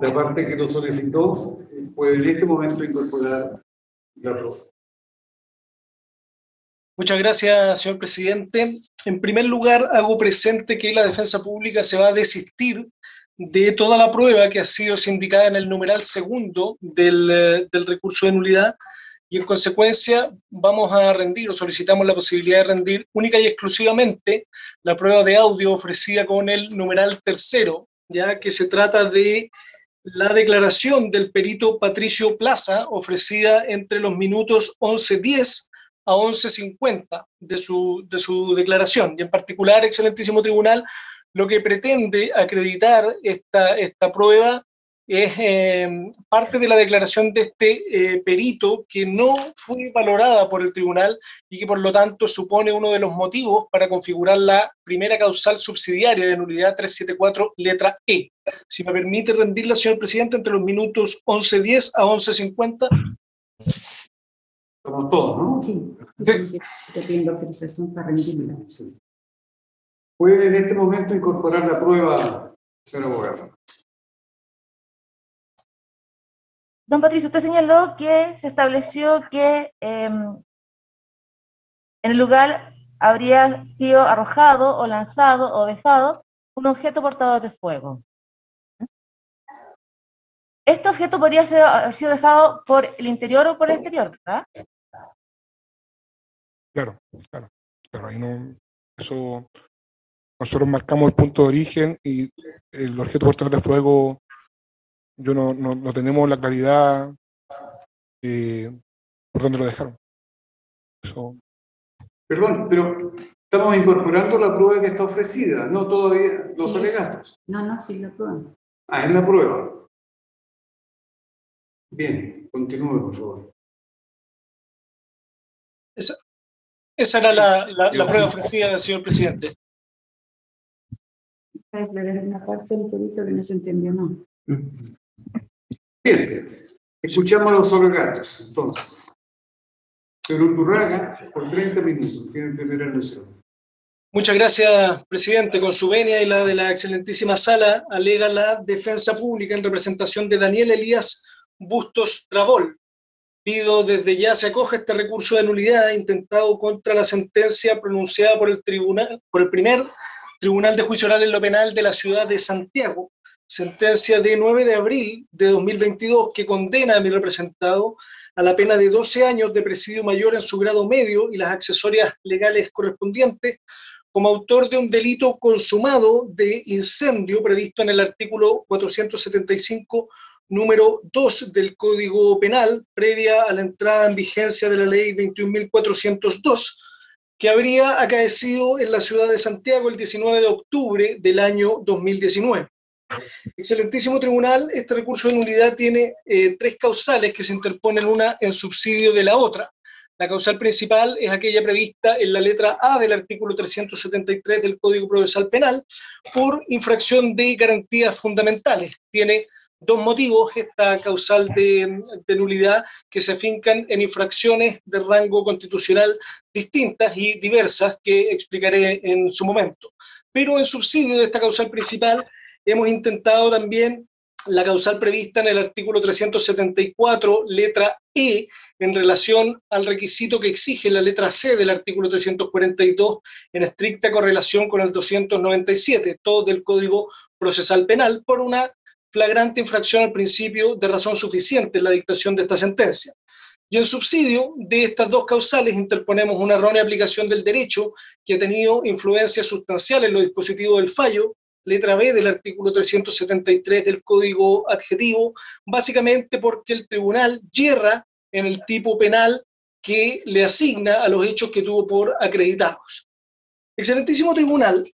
la parte que lo solicitó, puede en este momento incorporar la prueba. Muchas gracias, señor presidente. En primer lugar, hago presente que la defensa pública se va a desistir de toda la prueba que ha sido sindicada en el numeral segundo del recurso de nulidad, y en consecuencia vamos a rendir o solicitamos la posibilidad de rendir única y exclusivamente la prueba de audio ofrecida con el numeral tercero, ya que se trata de la declaración del perito Patricio Plaza, ofrecida entre los minutos 11:10 a 11:50 de su declaración. Y en particular, excelentísimo tribunal, lo que pretende acreditar esta prueba es parte de la declaración de este perito, que no fue valorada por el tribunal y que por lo tanto supone uno de los motivos para configurar la primera causal subsidiaria de nulidad 374, letra E. Si me permite rendirla, señor presidente, entre los minutos 11:10 a 11:50. Estamos todos, ¿no? Sí, sí. Estoy pidiendo autorización para rendirla. Sí. Puede en este momento incorporar la prueba, señor abogado. Don Patricio, usted señaló que se estableció que en el lugar habría sido arrojado o lanzado o dejado un objeto portador de fuego. Este objeto podría haber sido dejado por el interior o por el exterior, ¿verdad? Claro. Ahí no, eso, nosotros marcamos el punto de origen y el objeto portador de fuego, yo no tenemos la claridad por dónde lo dejaron. Eso. Perdón, pero estamos incorporando la prueba que está ofrecida, no todavía los alegatos. No, sí, la prueba. Ah, es la prueba. Bien, continúe, por favor. Esa era la prueba ofrecida, señor presidente. Una parte del perito que no se entendió, ¿no? Bien, escuchamos a los alegatos, entonces. Señor Urturraga, por 30 minutos, tiene primera noción. Muchas gracias, presidente. Con su venia y la de la excelentísima sala, alega la defensa pública en representación de Daniel Elías Bustos Trabol. Pido desde ya se acoja este recurso de nulidad intentado contra la sentencia pronunciada por el primer Tribunal de Juicio Oral en lo Penal de la ciudad de Santiago, sentencia de 9 de abril de 2022 que condena a mi representado a la pena de 12 años de presidio mayor en su grado medio y las accesorias legales correspondientes como autor de un delito consumado de incendio previsto en el artículo 475, número 2 del Código Penal, previa a la entrada en vigencia de la Ley 21.402, que habría acaecido en la ciudad de Santiago el 19 de octubre del año 2019. Excelentísimo tribunal, este recurso de nulidad tiene tres causales que se interponen una en subsidio de la otra. La causal principal es aquella prevista en la letra A del artículo 373 del Código Procesal Penal por infracción de garantías fundamentales. Tiene dos motivos esta causal de nulidad que se afincan en infracciones de rango constitucional distintas y diversas que explicaré en su momento. Pero en subsidio de esta causal principal hemos intentado también la causal prevista en el artículo 374, letra E, en relación al requisito que exige la letra C del artículo 342, en estricta correlación con el 297, todo del Código Procesal Penal, por una flagrante infracción al principio de razón suficiente en la dictación de esta sentencia. Y en subsidio de estas dos causales interponemos una errónea aplicación del derecho que ha tenido influencia sustancial en los dispositivos del fallo, letra B del artículo 373 del Código Adjetivo, básicamente porque el tribunal yerra en el tipo penal que le asigna a los hechos que tuvo por acreditados. Excelentísimo tribunal,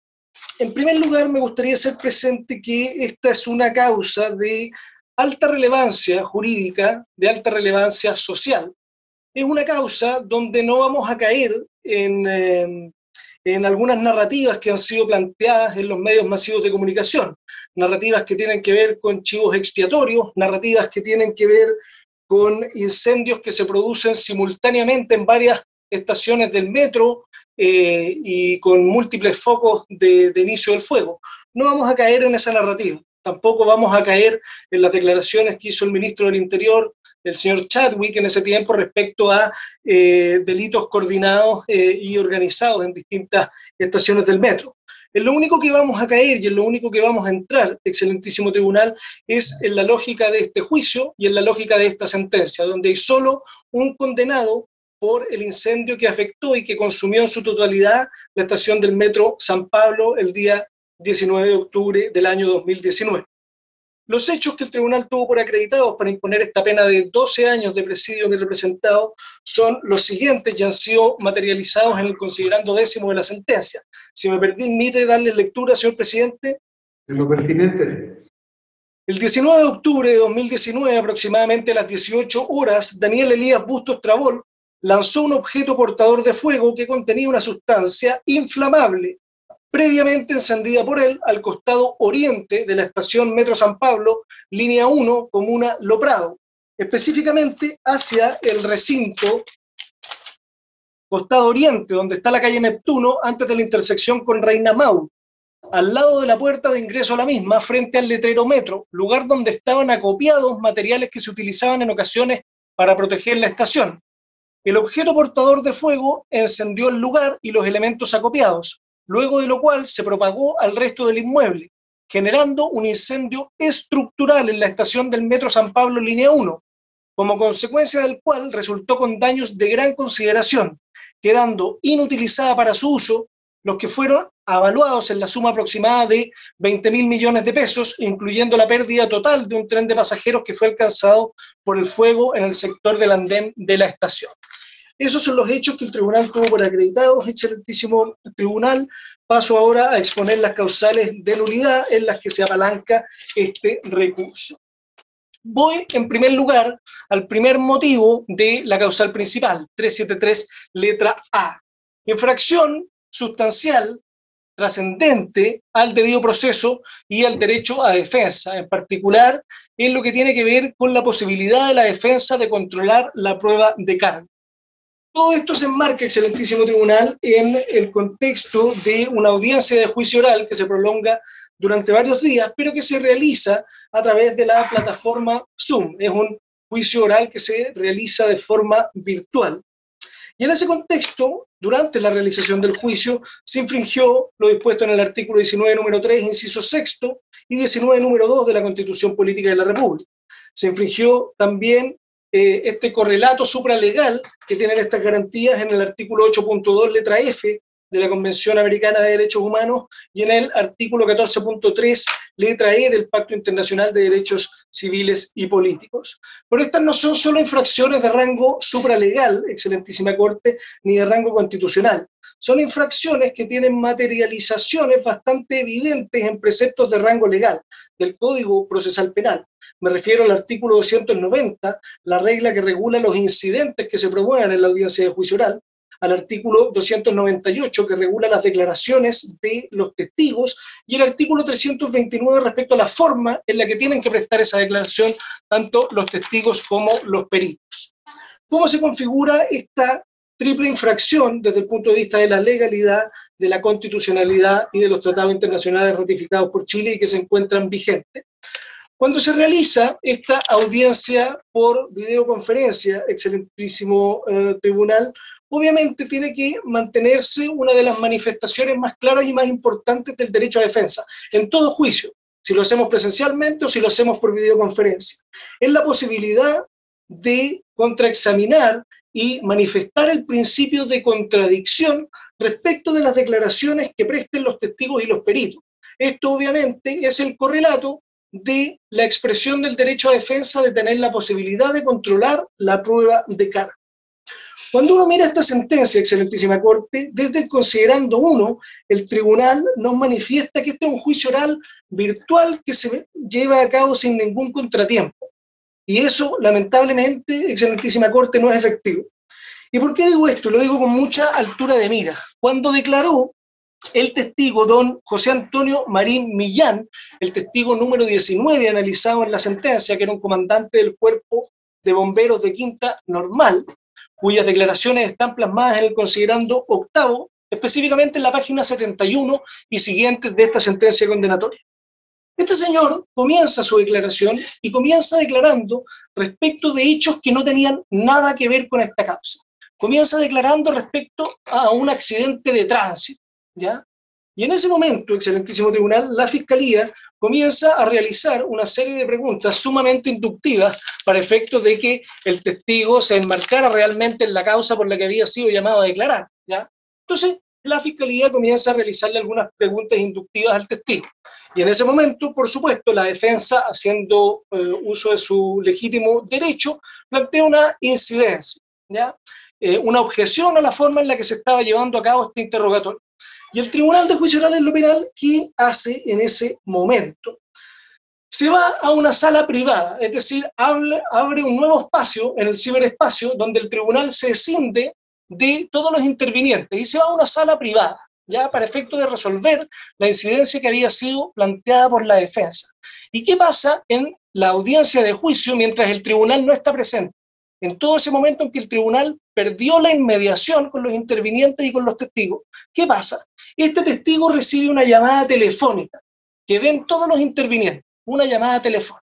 en primer lugar me gustaría hacer presente que esta es una causa de alta relevancia jurídica, de alta relevancia social. Es una causa donde no vamos a caer en algunas narrativas que han sido planteadas en los medios masivos de comunicación, narrativas que tienen que ver con chivos expiatorios, narrativas que tienen que ver con incendios que se producen simultáneamente en varias estaciones del metro y con múltiples focos de inicio del fuego. No vamos a caer en esa narrativa. Tampoco vamos a caer en las declaraciones que hizo el ministro del Interior, el señor Chadwick, en ese tiempo respecto a delitos coordinados y organizados en distintas estaciones del metro. En lo único que vamos a caer y en lo único que vamos a entrar, excelentísimo tribunal, es en la lógica de este juicio y en la lógica de esta sentencia, donde hay solo un condenado por el incendio que afectó y que consumió en su totalidad la estación del metro San Pablo el día 19 de octubre del año 2019. Los hechos que el tribunal tuvo por acreditados para imponer esta pena de 12 años de presidio bien representado son los siguientes y han sido materializados en el considerando 10º de la sentencia. Si me permite darle lectura, señor presidente. En lo pertinente. El 19 de octubre de 2019, aproximadamente a las 18 horas, Daniel Elías Bustos Trabol lanzó un objeto portador de fuego que contenía una sustancia inflamable previamente encendida por él al costado oriente de la estación Metro San Pablo, línea 1, comuna Lo Prado, específicamente hacia el recinto costado oriente, donde está la calle Neptuno, antes de la intersección con Reina Mau, al lado de la puerta de ingreso a la misma, frente al letrero Metro, lugar donde estaban acopiados materiales que se utilizaban en ocasiones para proteger la estación. El objeto portador de fuego encendió el lugar y los elementos acopiados, luego de lo cual se propagó al resto del inmueble, generando un incendio estructural en la estación del Metro San Pablo línea 1, como consecuencia del cual resultó con daños de gran consideración, quedando inutilizada para su uso los que fueron avaluados en la suma aproximada de 20.000 millones de pesos, incluyendo la pérdida total de un tren de pasajeros que fue alcanzado por el fuego en el sector del andén de la estación. Esos son los hechos que el tribunal tuvo por acreditados, excelentísimo tribunal. Paso ahora a exponer las causales de nulidad en las que se apalanca este recurso. Voy, en primer lugar, al primer motivo de la causal principal, 373, letra A. Infracción sustancial, trascendente al debido proceso y al derecho a defensa, en particular en lo que tiene que ver con la posibilidad de la defensa de controlar la prueba de cargo. Todo esto se enmarca, excelentísimo tribunal, en el contexto de una audiencia de juicio oral que se prolonga durante varios días, pero que se realiza a través de la plataforma Zoom. Es un juicio oral que se realiza de forma virtual. Y en ese contexto, durante la realización del juicio, se infringió lo dispuesto en el artículo 19, número 3, inciso 6, y 19, número 2 de la Constitución Política de la República. Se infringió también este correlato supralegal que tienen estas garantías en el artículo 8.2, letra F, de la Convención Americana de Derechos Humanos y en el artículo 14.3, letra E del Pacto Internacional de Derechos Civiles y Políticos. Pero estas no son solo infracciones de rango supralegal, excelentísima Corte, ni de rango constitucional. Son infracciones que tienen materializaciones bastante evidentes en preceptos de rango legal del Código Procesal Penal. Me refiero al artículo 290, la regla que regula los incidentes que se promuevan en la audiencia de juicio oral, al artículo 298 que regula las declaraciones de los testigos y el artículo 329 respecto a la forma en la que tienen que prestar esa declaración tanto los testigos como los peritos. ¿Cómo se configura esta triple infracción desde el punto de vista de la legalidad, de la constitucionalidad y de los tratados internacionales ratificados por Chile y que se encuentran vigentes? Cuando se realiza esta audiencia por videoconferencia, excelentísimo tribunal, obviamente tiene que mantenerse una de las manifestaciones más claras y más importantes del derecho a defensa, en todo juicio, si lo hacemos presencialmente o si lo hacemos por videoconferencia. Es la posibilidad de contraexaminar y manifestar el principio de contradicción respecto de las declaraciones que presten los testigos y los peritos. Esto obviamente es el correlato de la expresión del derecho a defensa de tener la posibilidad de controlar la prueba de cargo. Cuando uno mira esta sentencia, excelentísima Corte, desde el considerando 1, el tribunal nos manifiesta que este es un juicio oral virtual que se lleva a cabo sin ningún contratiempo. Y eso, lamentablemente, excelentísima Corte, no es efectivo. ¿Y por qué digo esto? Lo digo con mucha altura de mira. Cuando declaró el testigo don José Antonio Marín Millán, el testigo número 19 analizado en la sentencia, que era un comandante del Cuerpo de Bomberos de Quinta Normal, cuyas declaraciones están plasmadas en el considerando 8, específicamente en la página 71 y siguientes de esta sentencia condenatoria. Este señor comienza su declaración y comienza declarando respecto de hechos que no tenían nada que ver con esta causa. Comienza declarando respecto a un accidente de tránsito, ¿ya? Y en ese momento, excelentísimo tribunal, la Fiscalía comienza a realizar una serie de preguntas sumamente inductivas para efectos de que el testigo se enmarcara realmente en la causa por la que había sido llamado a declarar, ¿ya? Entonces, la Fiscalía comienza a realizarle algunas preguntas inductivas al testigo. Y en ese momento, por supuesto, la defensa, haciendo uso de su legítimo derecho, plantea una incidencia, ¿ya? Una objeción a la forma en la que se estaba llevando a cabo este interrogatorio. Y el Tribunal de Juicio Oral en lo Penal, ¿qué hace en ese momento? Se va a una sala privada, es decir, abre un nuevo espacio en el ciberespacio donde el tribunal se escinde de todos los intervinientes y se va a una sala privada, ya para efecto de resolver la incidencia que había sido planteada por la defensa. ¿Y qué pasa en la audiencia de juicio mientras el tribunal no está presente? En todo ese momento en que el tribunal perdió la inmediación con los intervinientes y con los testigos, ¿qué pasa? Este testigo recibe una llamada telefónica que ven todos los intervinientes, una llamada telefónica.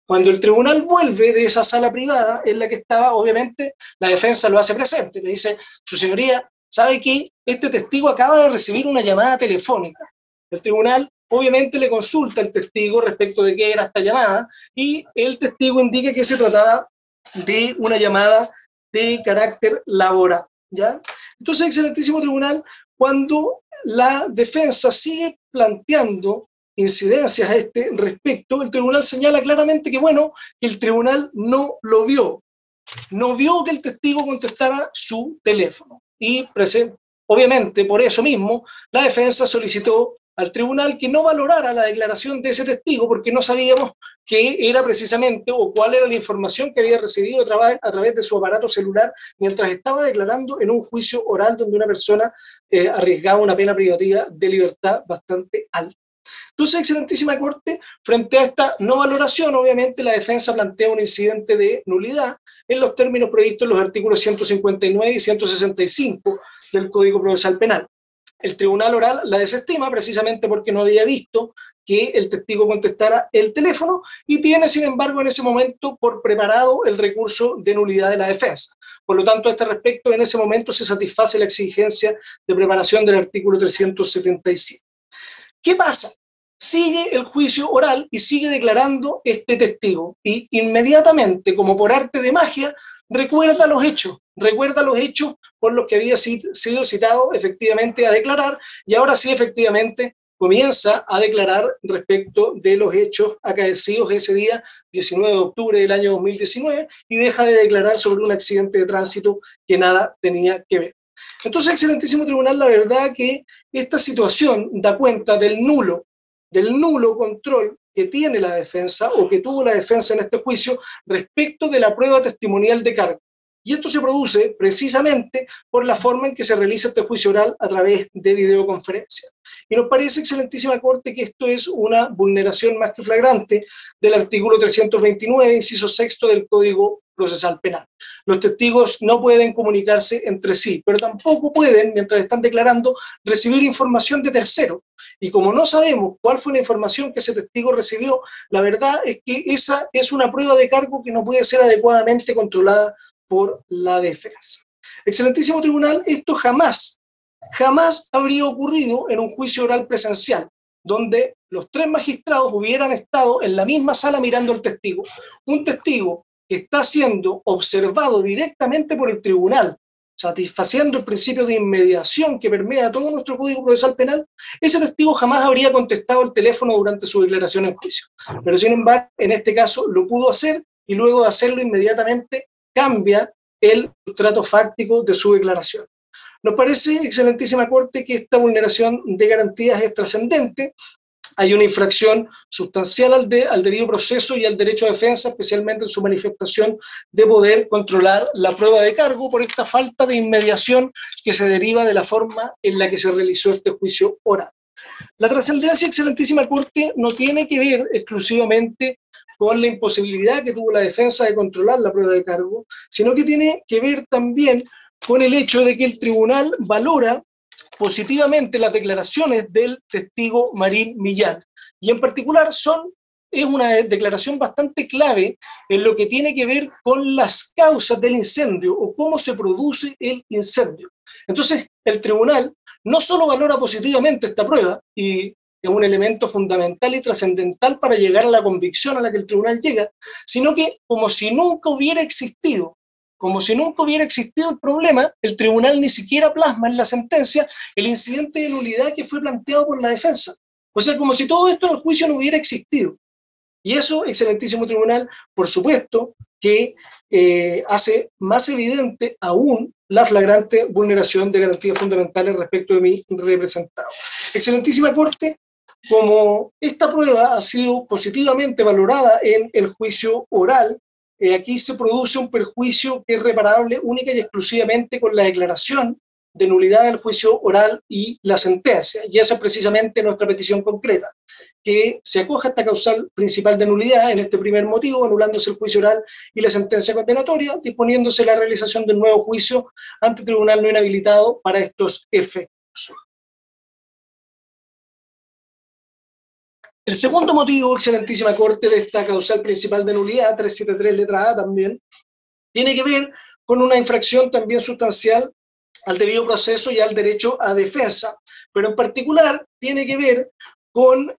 Cuando el tribunal vuelve de esa sala privada en la que estaba, obviamente, la defensa lo hace presente. Le dice, su señoría, ¿sabe que este testigo acaba de recibir una llamada telefónica? El tribunal, obviamente, le consulta al testigo respecto de qué era esta llamada y el testigo indica que se trataba de una llamada de carácter laboral, ¿ya? Entonces, excelentísimo tribunal, cuando la defensa sigue planteando incidencias a este respecto, el tribunal señala claramente que, bueno, que el tribunal no lo vio. No vio que el testigo contestara su teléfono. Y, obviamente, por eso mismo, la defensa solicitó al tribunal que no valorara la declaración de ese testigo porque no sabíamos qué era precisamente o cuál era la información que había recibido a través de su aparato celular mientras estaba declarando en un juicio oral donde una persona arriesgaba una pena privativa de libertad bastante alta. Entonces, excelentísima Corte, frente a esta no valoración, obviamente la defensa plantea un incidente de nulidad en los términos previstos en los artículos 159 y 165 del Código Procesal Penal. El tribunal oral la desestima precisamente porque no había visto que el testigo contestara el teléfono y tiene, sin embargo, en ese momento por preparado el recurso de nulidad de la defensa. Por lo tanto, a este respecto, en ese momento se satisface la exigencia de preparación del artículo 377. ¿Qué pasa? Sigue el juicio oral y sigue declarando este testigo y inmediatamente, como por arte de magia, recuerda los hechos por los que había sido citado efectivamente a declarar y ahora sí efectivamente comienza a declarar respecto de los hechos acaecidos ese día 19 de octubre del año 2019 y deja de declarar sobre un accidente de tránsito que nada tenía que ver. Entonces, excelentísimo tribunal, la verdad que esta situación da cuenta del nulo control que tiene la defensa o que tuvo la defensa en este juicio respecto de la prueba testimonial de cargo. Y esto se produce precisamente por la forma en que se realiza este juicio oral a través de videoconferencia. Y nos parece, excelentísima Corte, que esto es una vulneración más que flagrante del artículo 329, inciso sexto del Código Procesal Penal. Los testigos no pueden comunicarse entre sí, pero tampoco pueden, mientras están declarando, recibir información de terceros. Y como no sabemos cuál fue la información que ese testigo recibió, la verdad es que esa es una prueba de cargo que no puede ser adecuadamente controlada por la defensa. Excelentísimo tribunal, esto jamás habría ocurrido en un juicio oral presencial, donde los tres magistrados hubieran estado en la misma sala mirando al testigo. Un testigo que está siendo observado directamente por el tribunal, satisfaciendo el principio de inmediación que permea todo nuestro Código Procesal Penal, ese testigo jamás habría contestado el teléfono durante su declaración en juicio. Pero sin embargo, en este caso lo pudo hacer y luego de hacerlo inmediatamente cambia el sustrato fáctico de su declaración. Nos parece, excelentísima Corte, que esta vulneración de garantías es trascendente. Hay una infracción sustancial al debido proceso y al derecho a defensa, especialmente en su manifestación de poder controlar la prueba de cargo por esta falta de inmediación que se deriva de la forma en la que se realizó este juicio oral. La trascendencia, excelentísima Corte, no tiene que ver exclusivamente con la imposibilidad que tuvo la defensa de controlar la prueba de cargo, sino que tiene que ver también con el hecho de que el tribunal valora positivamente las declaraciones del testigo Marín Millán. Y en particular es una declaración bastante clave en lo que tiene que ver con las causas del incendio o cómo se produce el incendio. Entonces, el tribunal no solo valora positivamente esta prueba, y es un elemento fundamental y trascendental para llegar a la convicción a la que el tribunal llega, sino que como si nunca hubiera existido el problema, el tribunal ni siquiera plasma en la sentencia el incidente de nulidad que fue planteado por la defensa. O sea, como si todo esto en el juicio no hubiera existido. Y eso, excelentísimo tribunal, por supuesto, que hace más evidente aún la flagrante vulneración de garantías fundamentales respecto de mi representado. Excelentísima Corte, como esta prueba ha sido positivamente valorada en el juicio oral, aquí se produce un perjuicio que es reparable única y exclusivamente con la declaración de nulidad del juicio oral y la sentencia. Y esa es precisamente nuestra petición concreta, que se acoja esta causal principal de nulidad en este primer motivo, anulándose el juicio oral y la sentencia condenatoria, disponiéndose la realización del nuevo juicio ante tribunal no inhabilitado para estos efectos. El segundo motivo, excelentísima Corte, de esta causal principal de nulidad, 373 letra A también, tiene que ver con una infracción también sustancial al debido proceso y al derecho a defensa, pero en particular tiene que ver con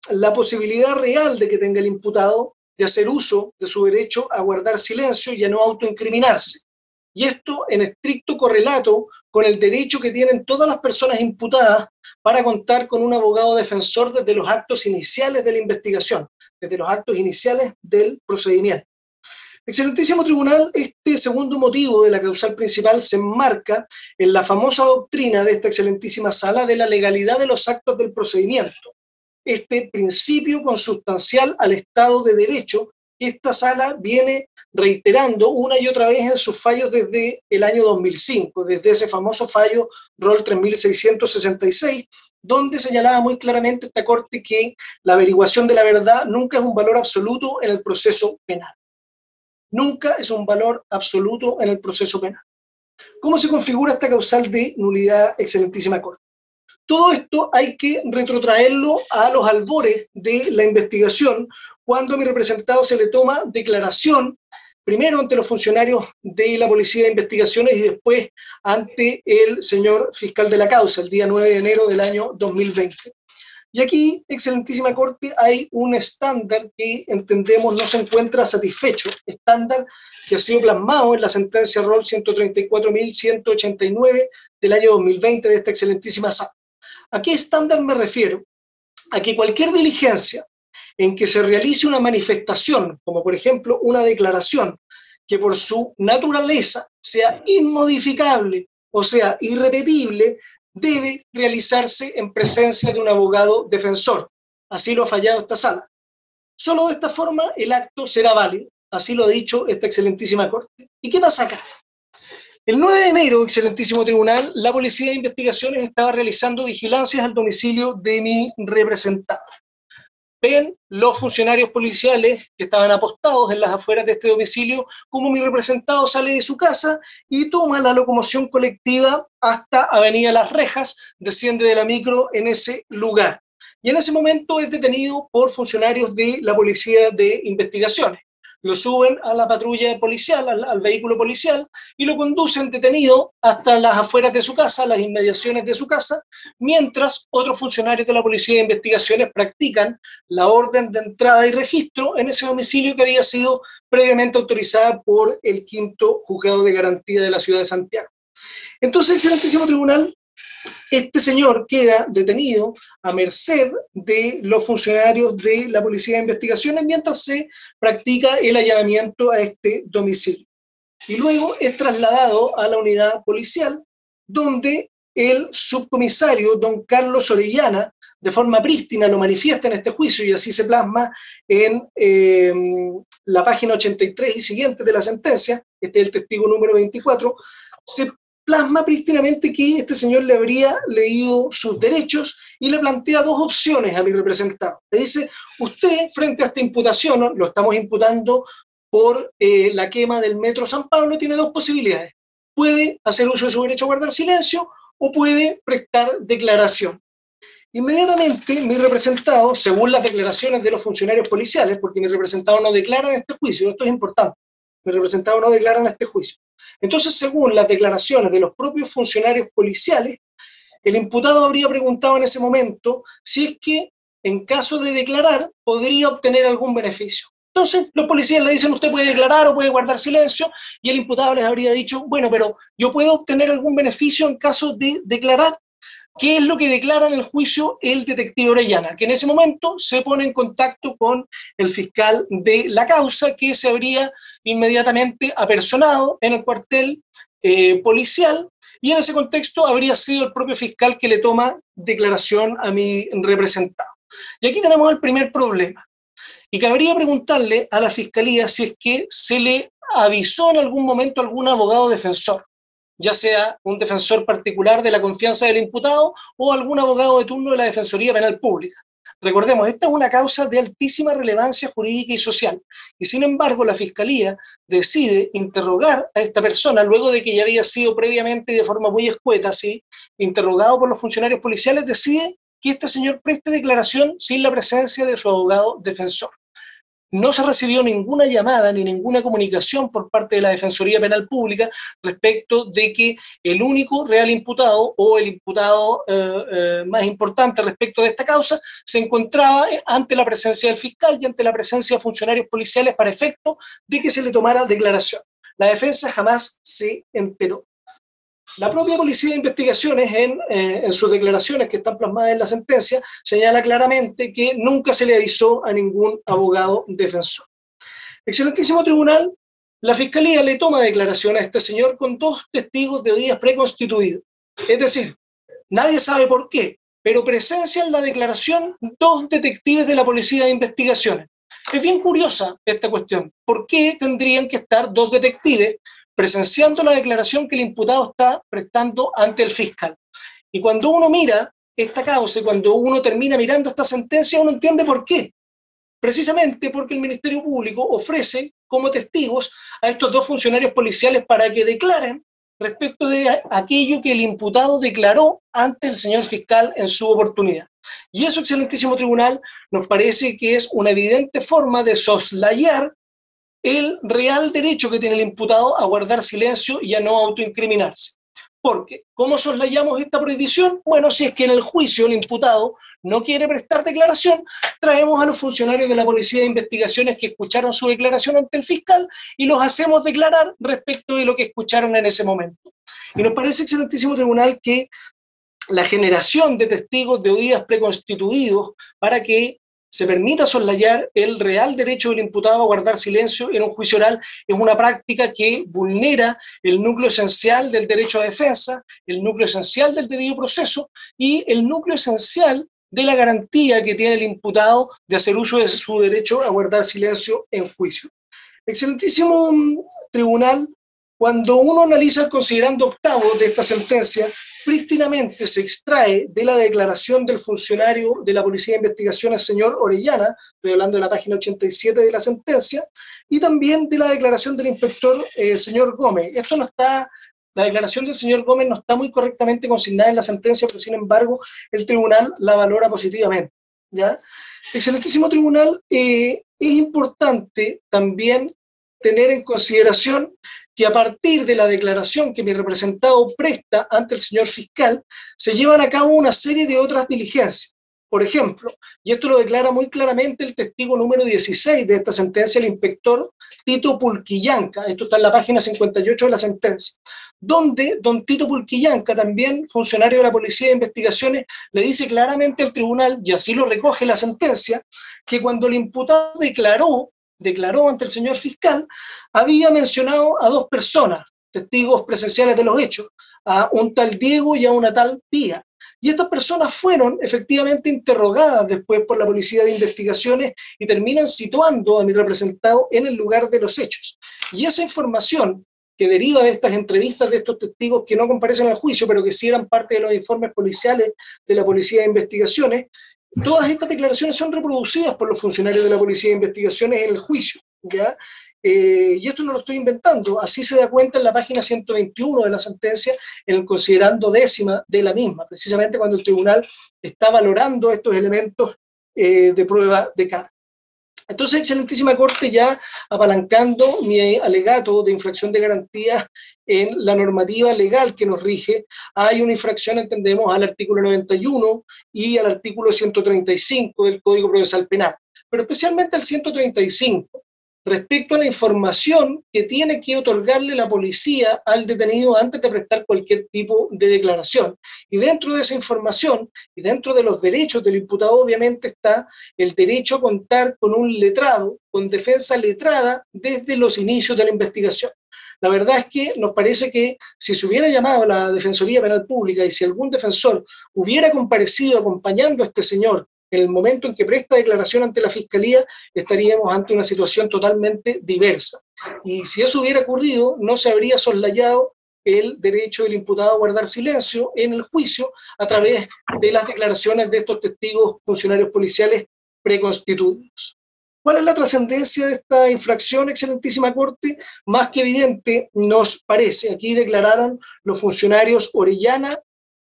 la posibilidad real de que tenga el imputado de hacer uso de su derecho a guardar silencio y a no autoincriminarse. Y esto en estricto correlato con el derecho que tienen todas las personas imputadas para contar con un abogado defensor desde los actos iniciales de la investigación, desde los actos iniciales del procedimiento. Excelentísimo tribunal, este segundo motivo de la causal principal se enmarca en la famosa doctrina de esta excelentísima sala de la legalidad de los actos del procedimiento. Este principio consustancial al Estado de Derecho que esta sala viene reiterando una y otra vez en sus fallos desde el año 2005, desde ese famoso fallo Rol 3666, donde señalaba muy claramente esta Corte que la averiguación de la verdad nunca es un valor absoluto en el proceso penal. Nunca es un valor absoluto en el proceso penal. ¿Cómo se configura esta causal de nulidad, excelentísima Corte? Todo esto hay que retrotraerlo a los albores de la investigación, cuando a mi representado se le toma declaración, primero ante los funcionarios de la Policía de Investigaciones y después ante el señor fiscal de la causa, el día 9 de enero del año 2020. Y aquí, excelentísima Corte, hay un estándar que entendemos no se encuentra satisfecho, estándar que ha sido plasmado en la sentencia Rol 134.189 del año 2020 de esta excelentísima sala. ¿A qué estándar me refiero? A que cualquier diligencia en que se realice una manifestación, como por ejemplo una declaración, que por su naturaleza sea inmodificable, o sea, irrepetible, debe realizarse en presencia de un abogado defensor. Así lo ha fallado esta sala. Solo de esta forma el acto será válido. Así lo ha dicho esta excelentísima Corte. ¿Y qué pasa acá? El 9 de enero, excelentísimo tribunal, la Policía de Investigaciones estaba realizando vigilancias al domicilio de mi representado. Ven los funcionarios policiales que estaban apostados en las afueras de este domicilio como mi representado sale de su casa y toma la locomoción colectiva hasta Avenida Las Rejas, desciende de la micro en ese lugar. Y en ese momento es detenido por funcionarios de la Policía de Investigaciones. Lo suben a la patrulla policial, al vehículo policial, y lo conducen detenido hasta las afueras de su casa, las inmediaciones de su casa, mientras otros funcionarios de la Policía de Investigaciones practican la orden de entrada y registro en ese domicilio que había sido previamente autorizada por el 5º Juzgado de Garantía de la ciudad de Santiago. Entonces, excelentísimo tribunal, este señor queda detenido a merced de los funcionarios de la Policía de Investigaciones mientras se practica el allanamiento a este domicilio. Y luego es trasladado a la unidad policial, donde el subcomisario don Carlos Orellana, de forma prístina, lo manifiesta en este juicio y así se plasma en la página 83 y siguiente de la sentencia, este es el testigo número 24, se plasma prístinamente que este señor le habría leído sus derechos y le plantea dos opciones a mi representado. Le dice, usted frente a esta imputación, lo estamos imputando por la quema del Metro San Pablo, tiene dos posibilidades. Puede hacer uso de su derecho a guardar silencio o puede prestar declaración. Inmediatamente mi representado, según las declaraciones de los funcionarios policiales, porque mi representado no declara en este juicio, esto es importante, mi representado no declara en este juicio. Entonces, según las declaraciones de los propios funcionarios policiales, el imputado habría preguntado en ese momento si es que, en caso de declarar, podría obtener algún beneficio. Entonces, los policías le dicen, usted puede declarar o puede guardar silencio, y el imputado les habría dicho, bueno, pero yo puedo obtener algún beneficio en caso de declarar. ¿Qué es lo que declara en el juicio el detective Orellana? Que en ese momento se pone en contacto con el fiscal de la causa, que se habría inmediatamente apersonado en el cuartel policial, y en ese contexto habría sido el propio fiscal que le toma declaración a mi representado. Y aquí tenemos el primer problema. Y cabría preguntarle a la fiscalía si es que se le avisó en algún momento a algún abogado defensor, ya sea un defensor particular de la confianza del imputado o algún abogado de turno de la Defensoría Penal Pública. Recordemos, esta es una causa de altísima relevancia jurídica y social, y sin embargo la Fiscalía decide interrogar a esta persona luego de que ya había sido previamente y de forma muy escueta, ¿sí?, interrogado por los funcionarios policiales, decide que este señor preste declaración sin la presencia de su abogado defensor. No se recibió ninguna llamada ni ninguna comunicación por parte de la Defensoría Penal Pública respecto de que el único real imputado o el imputado más importante respecto de esta causa se encontraba ante la presencia del fiscal y ante la presencia de funcionarios policiales para efecto de que se le tomara declaración. La defensa jamás se enteró. La propia Policía de Investigaciones, en sus declaraciones que están plasmadas en la sentencia, señala claramente que nunca se le avisó a ningún abogado defensor. Excelentísimo Tribunal, la Fiscalía le toma declaración a este señor con 2 testigos de días preconstituidos. Es decir, nadie sabe por qué, pero presencian la declaración 2 detectives de la Policía de Investigaciones. Es bien curiosa esta cuestión. ¿Por qué tendrían que estar 2 detectives presenciando la declaración que el imputado está prestando ante el fiscal? Y cuando uno mira esta causa y cuando uno termina mirando esta sentencia, uno entiende por qué. Precisamente porque el Ministerio Público ofrece como testigos a estos 2 funcionarios policiales para que declaren respecto de aquello que el imputado declaró ante el señor fiscal en su oportunidad. Y eso, excelentísimo Tribunal, nos parece que es una evidente forma de soslayar el real derecho que tiene el imputado a guardar silencio y a no autoincriminarse. Porque, ¿cómo soslayamos esta prohibición? Bueno, si es que en el juicio el imputado no quiere prestar declaración, traemos a los funcionarios de la Policía de Investigaciones que escucharon su declaración ante el fiscal y los hacemos declarar respecto de lo que escucharon en ese momento. Y nos parece, excelentísimo Tribunal, que la generación de testigos de oídas preconstituidos para que se permita soslayar el real derecho del imputado a guardar silencio en un juicio oral es una práctica que vulnera el núcleo esencial del derecho a defensa, el núcleo esencial del debido proceso y el núcleo esencial de la garantía que tiene el imputado de hacer uso de su derecho a guardar silencio en juicio. Excelentísimo Tribunal, cuando uno analiza el considerando octavo de esta sentencia, prístinamente se extrae de la declaración del funcionario de la Policía de Investigaciones, señor Orellana, estoy hablando de la página 87 de la sentencia, y también de la declaración del inspector señor Gómez. Esto no está, la declaración del señor Gómez no está muy correctamente consignada en la sentencia, pero sin embargo el tribunal la valora positivamente, ¿ya? Excelentísimo Tribunal, es importante también tener en consideración que a partir de la declaración que mi representado presta ante el señor fiscal, se llevan a cabo una serie de otras diligencias. Por ejemplo, y esto lo declara muy claramente el testigo número 16 de esta sentencia, el inspector Tito Pulquillanca, esto está en la página 58 de la sentencia, donde don Tito Pulquillanca, también funcionario de la Policía de Investigaciones, le dice claramente al tribunal, y así lo recoge la sentencia, que cuando el imputado declaró ante el señor fiscal, había mencionado a 2 personas, testigos presenciales de los hechos, a un tal Diego y a una tal Pía. Y estas personas fueron efectivamente interrogadas después por la Policía de Investigaciones y terminan situando a mi representado en el lugar de los hechos. Y esa información que deriva de estas entrevistas de estos testigos que no comparecen al juicio, pero que sí eran parte de los informes policiales de la Policía de Investigaciones, todas estas declaraciones son reproducidas por los funcionarios de la Policía de Investigaciones en el juicio, ¿ya? y esto no lo estoy inventando, así se da cuenta en la página 121 de la sentencia, en el considerando décima de la misma, precisamente cuando el tribunal está valorando estos elementos de prueba de cargo. Entonces, excelentísima Corte, ya apalancando mi alegato de infracción de garantías en la normativa legal que nos rige, hay una infracción, entendemos, al artículo 91 y al artículo 135 del Código Procesal Penal, pero especialmente al 135, respecto a la información que tiene que otorgarle la policía al detenido antes de prestar cualquier tipo de declaración. Y dentro de esa información y dentro de los derechos del imputado, obviamente está el derecho a contar con un letrado, con defensa letrada desde los inicios de la investigación. La verdad es que nos parece que si se hubiera llamado a la Defensoría Penal Pública y si algún defensor hubiera comparecido acompañando a este señor en el momento en que presta declaración ante la Fiscalía, estaríamos ante una situación totalmente diversa. Y si eso hubiera ocurrido, no se habría soslayado el derecho del imputado a guardar silencio en el juicio a través de las declaraciones de estos testigos funcionarios policiales preconstituidos. ¿Cuál es la trascendencia de esta infracción, excelentísima Corte? Más que evidente nos parece. Aquí declararon los funcionarios Orellana,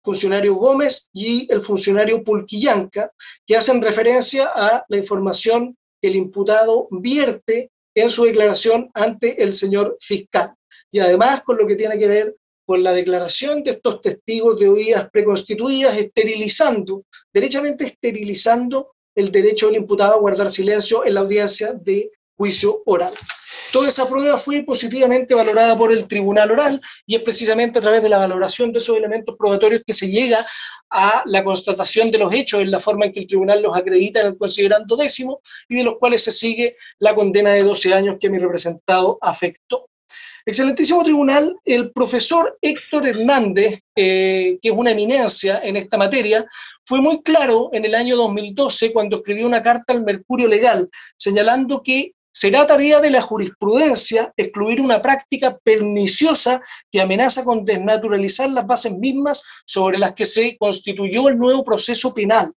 funcionario Gómez y el funcionario Pulquillanca, que hacen referencia a la información que el imputado vierte en su declaración ante el señor fiscal. Y además con lo que tiene que ver con la declaración de estos testigos de oídas preconstituidas, esterilizando, derechamente esterilizando el derecho del imputado a guardar silencio en la audiencia de juicio oral. Toda esa prueba fue positivamente valorada por el tribunal oral y es precisamente a través de la valoración de esos elementos probatorios que se llega a la constatación de los hechos en la forma en que el tribunal los acredita en el considerando décimo y de los cuales se sigue la condena de 12 años que mi representado afectó. Excelentísimo tribunal, el profesor Héctor Hernández, que es una eminencia en esta materia, fue muy claro en el año 2012 cuando escribió una carta al Mercurio Legal señalando que será tarea de la jurisprudencia excluir una práctica perniciosa que amenaza con desnaturalizar las bases mismas sobre las que se constituyó el nuevo proceso penal.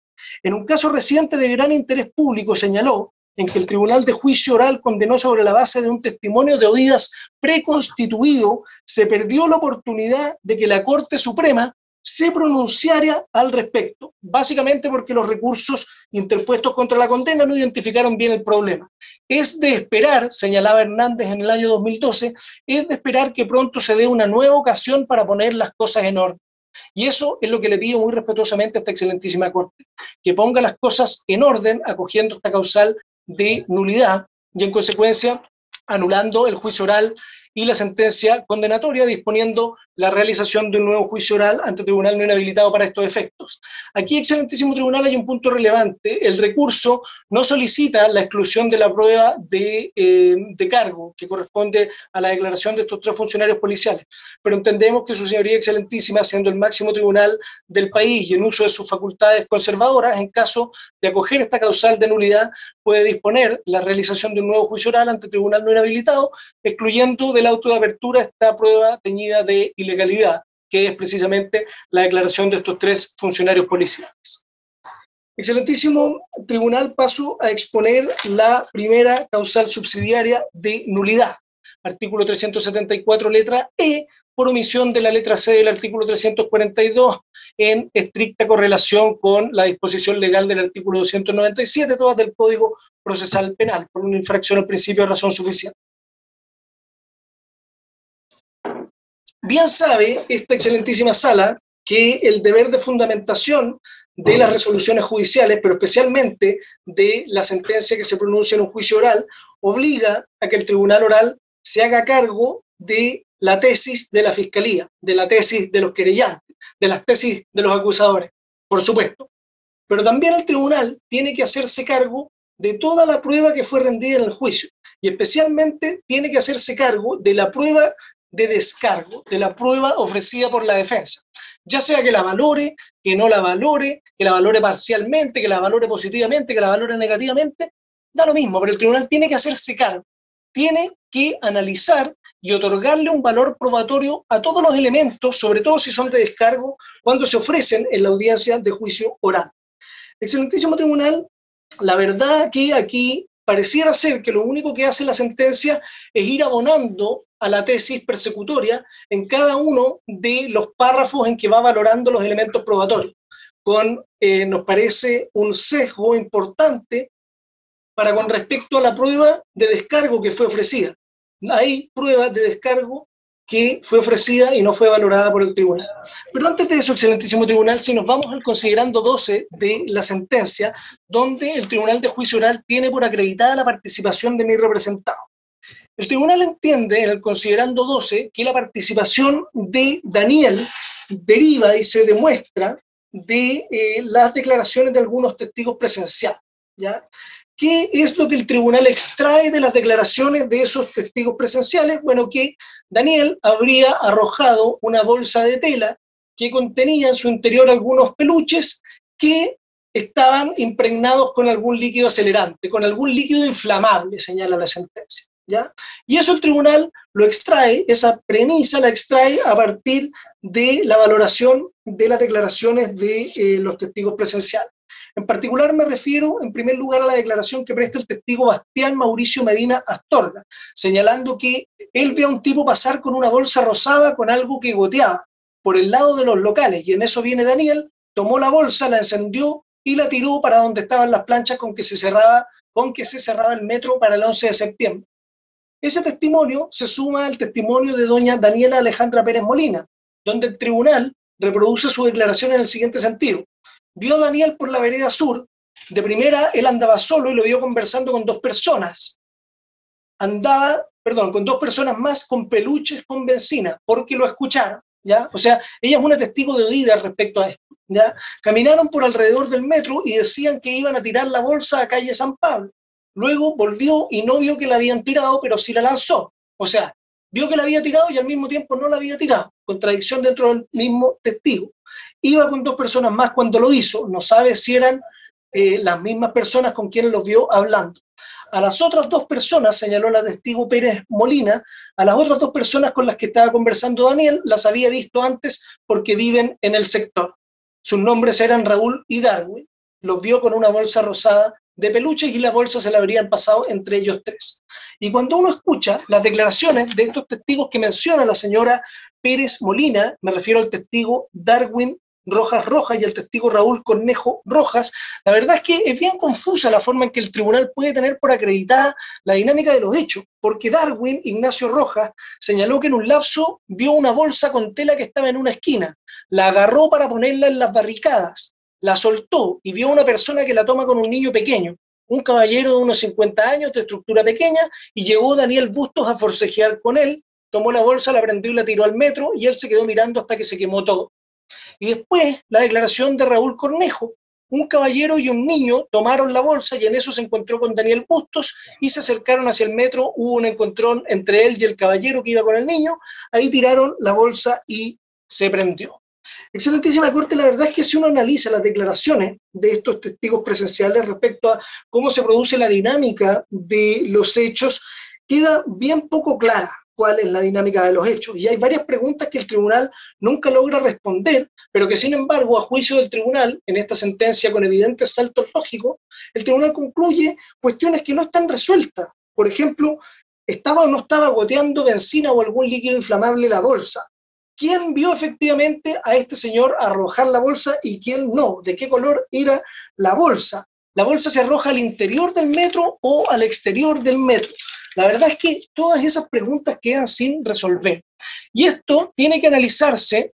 En un caso reciente de gran interés público señaló en que el Tribunal de Juicio Oral condenó sobre la base de un testimonio de oídas preconstituido, se perdió la oportunidad de que la Corte Suprema se pronunciara al respecto, básicamente porque los recursos interpuestos contra la condena no identificaron bien el problema. Es de esperar, señalaba Hernández en el año 2012, es de esperar que pronto se dé una nueva ocasión para poner las cosas en orden. Y eso es lo que le pido muy respetuosamente a esta excelentísima Corte, que ponga las cosas en orden acogiendo esta causal de nulidad y en consecuencia anulando el juicio oral y la sentencia condenatoria, disponiendo la realización de un nuevo juicio oral ante tribunal no inhabilitado para estos efectos. Aquí, excelentísimo tribunal, hay un punto relevante. El recurso no solicita la exclusión de la prueba de cargo que corresponde a la declaración de estos tres funcionarios policiales, pero entendemos que su señoría excelentísima, siendo el máximo tribunal del país y en uso de sus facultades conservadoras, en caso de acoger esta causal de nulidad, puede disponer la realización de un nuevo juicio oral ante tribunal no inhabilitado, excluyendo del auto de apertura esta prueba teñida de ilegalidad, que es precisamente la declaración de estos tres funcionarios policiales. Excelentísimo tribunal, paso a exponer la primera causal subsidiaria de nulidad. Artículo 374, letra E, por omisión de la letra C del artículo 342, en estricta correlación con la disposición legal del artículo 297, todas del Código Procesal Penal, por una infracción al principio de razón suficiente. Bien sabe esta excelentísima sala que el deber de fundamentación de las resoluciones judiciales, pero especialmente de la sentencia que se pronuncia en un juicio oral, obliga a que el tribunal oral se haga cargo de la tesis de la fiscalía, de la tesis de los querellantes, de las tesis de los acusadores, por supuesto. Pero también el tribunal tiene que hacerse cargo de toda la prueba que fue rendida en el juicio, y especialmente tiene que hacerse cargo de la prueba de descargo, de la prueba ofrecida por la defensa, ya sea que la valore, que no la valore, que la valore parcialmente, que la valore positivamente, que la valore negativamente, da lo mismo, pero el tribunal tiene que hacerse cargo, tiene que analizar y otorgarle un valor probatorio a todos los elementos, sobre todo si son de descargo, cuando se ofrecen en la audiencia de juicio oral. Excelentísimo tribunal, la verdad que aquí pareciera ser que lo único que hace la sentencia es ir abonando a la tesis persecutoria en cada uno de los párrafos en que va valorando los elementos probatorios, nos parece un sesgo importante con respecto a la prueba de descargo que fue ofrecida. Hay pruebas de descargo que fue ofrecida y no fue valorada por el tribunal. Pero antes de eso, excelentísimo tribunal, si nos vamos al considerando 12 de la sentencia, donde el Tribunal de Juicio Oral tiene por acreditada la participación de mi representado. El tribunal entiende en el considerando 12 que la participación de Daniel deriva y se demuestra de las declaraciones de algunos testigos presenciales, ¿ya? ¿Qué es lo que el tribunal extrae de las declaraciones de esos testigos presenciales? Bueno, que Daniel habría arrojado una bolsa de tela que contenía en su interior algunos peluches que estaban impregnados con algún líquido acelerante, con algún líquido inflamable, señala la sentencia, ¿ya? Y eso el tribunal lo extrae, esa premisa la extrae a partir de la valoración de las declaraciones de los testigos presenciales. En particular me refiero, en primer lugar, a la declaración que presta el testigo Bastián Mauricio Medina Astorga, señalando que él ve a un tipo pasar con una bolsa rosada con algo que goteaba por el lado de los locales, y en eso viene Daniel, tomó la bolsa, la encendió y la tiró para donde estaban las planchas con que se cerraba el metro para el 11 de septiembre. Ese testimonio se suma al testimonio de doña Daniela Alejandra Pérez Molina, donde el tribunal reproduce su declaración en el siguiente sentido. Vio a Daniel por la vereda sur, de primera él andaba solo y lo vio conversando con dos personas. Con dos personas más con peluches con benzina, porque lo escucharon, ¿ya? O sea, ella es una testigo de oída respecto a esto, ¿ya? Caminaron por alrededor del metro y decían que iban a tirar la bolsa a calle San Pablo. Luego volvió y no vio que la habían tirado, pero sí la lanzó. O sea, vio que la había tirado y al mismo tiempo no la había tirado. Contradicción dentro del mismo testigo. Iba con dos personas más cuando lo hizo. No sabe si eran las mismas personas con quienes los vio hablando. A las otras dos personas, señaló la testigo Pérez Molina, a las otras dos personas con las que estaba conversando Daniel, las había visto antes porque viven en el sector. Sus nombres eran Raúl y Darwin. Los vio con una bolsa rosada de peluches y la bolsa se la habrían pasado entre ellos tres. Y cuando uno escucha las declaraciones de estos testigos que menciona la señora Pérez Molina, me refiero al testigo Darwin Rojas y el testigo Raúl Cornejo Rojas, la verdad es que es bien confusa la forma en que el tribunal puede tener por acreditada la dinámica de los hechos, porque Darwin Ignacio Rojas señaló que en un lapso vio una bolsa con tela que estaba en una esquina, la agarró para ponerla en las barricadas, la soltó y vio a una persona que la toma con un niño pequeño, un caballero de unos 50 años, de estructura pequeña, y llegó Daniel Bustos a forcejear con él, tomó la bolsa, la prendió y la tiró al metro, y él se quedó mirando hasta que se quemó todo. Y después, la declaración de Raúl Cornejo, un caballero y un niño tomaron la bolsa y en eso se encontró con Daniel Bustos y se acercaron hacia el metro, hubo un encontrón entre él y el caballero que iba con el niño, ahí tiraron la bolsa y se prendió. Excelentísima Corte, la verdad es que si uno analiza las declaraciones de estos testigos presenciales respecto a cómo se produce la dinámica de los hechos, queda bien poco clara cuál es la dinámica de los hechos. Y hay varias preguntas que el tribunal nunca logra responder, pero que sin embargo, a juicio del tribunal, en esta sentencia con evidentes saltos lógicos, el tribunal concluye cuestiones que no están resueltas. Por ejemplo, ¿estaba o no estaba goteando benzina o algún líquido inflamable la bolsa? ¿Quién vio efectivamente a este señor arrojar la bolsa y quién no? ¿De qué color era la bolsa? ¿La bolsa se arroja al interior del metro o al exterior del metro? La verdad es que todas esas preguntas quedan sin resolver. Y esto tiene que analizarse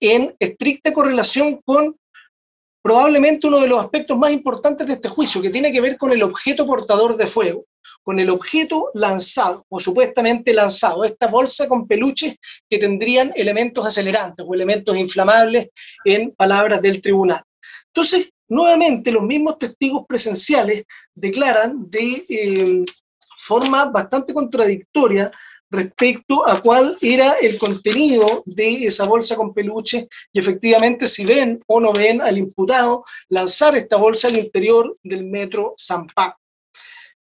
en estricta correlación con probablemente uno de los aspectos más importantes de este juicio, que tiene que ver con el objeto portador de fuego, con el objeto lanzado, o supuestamente lanzado, esta bolsa con peluches que tendrían elementos acelerantes o elementos inflamables en palabras del tribunal. Entonces, nuevamente, los mismos testigos presenciales declaran de forma bastante contradictoria respecto a cuál era el contenido de esa bolsa con peluche y efectivamente si ven o no ven al imputado lanzar esta bolsa al interior del metro San Pablo.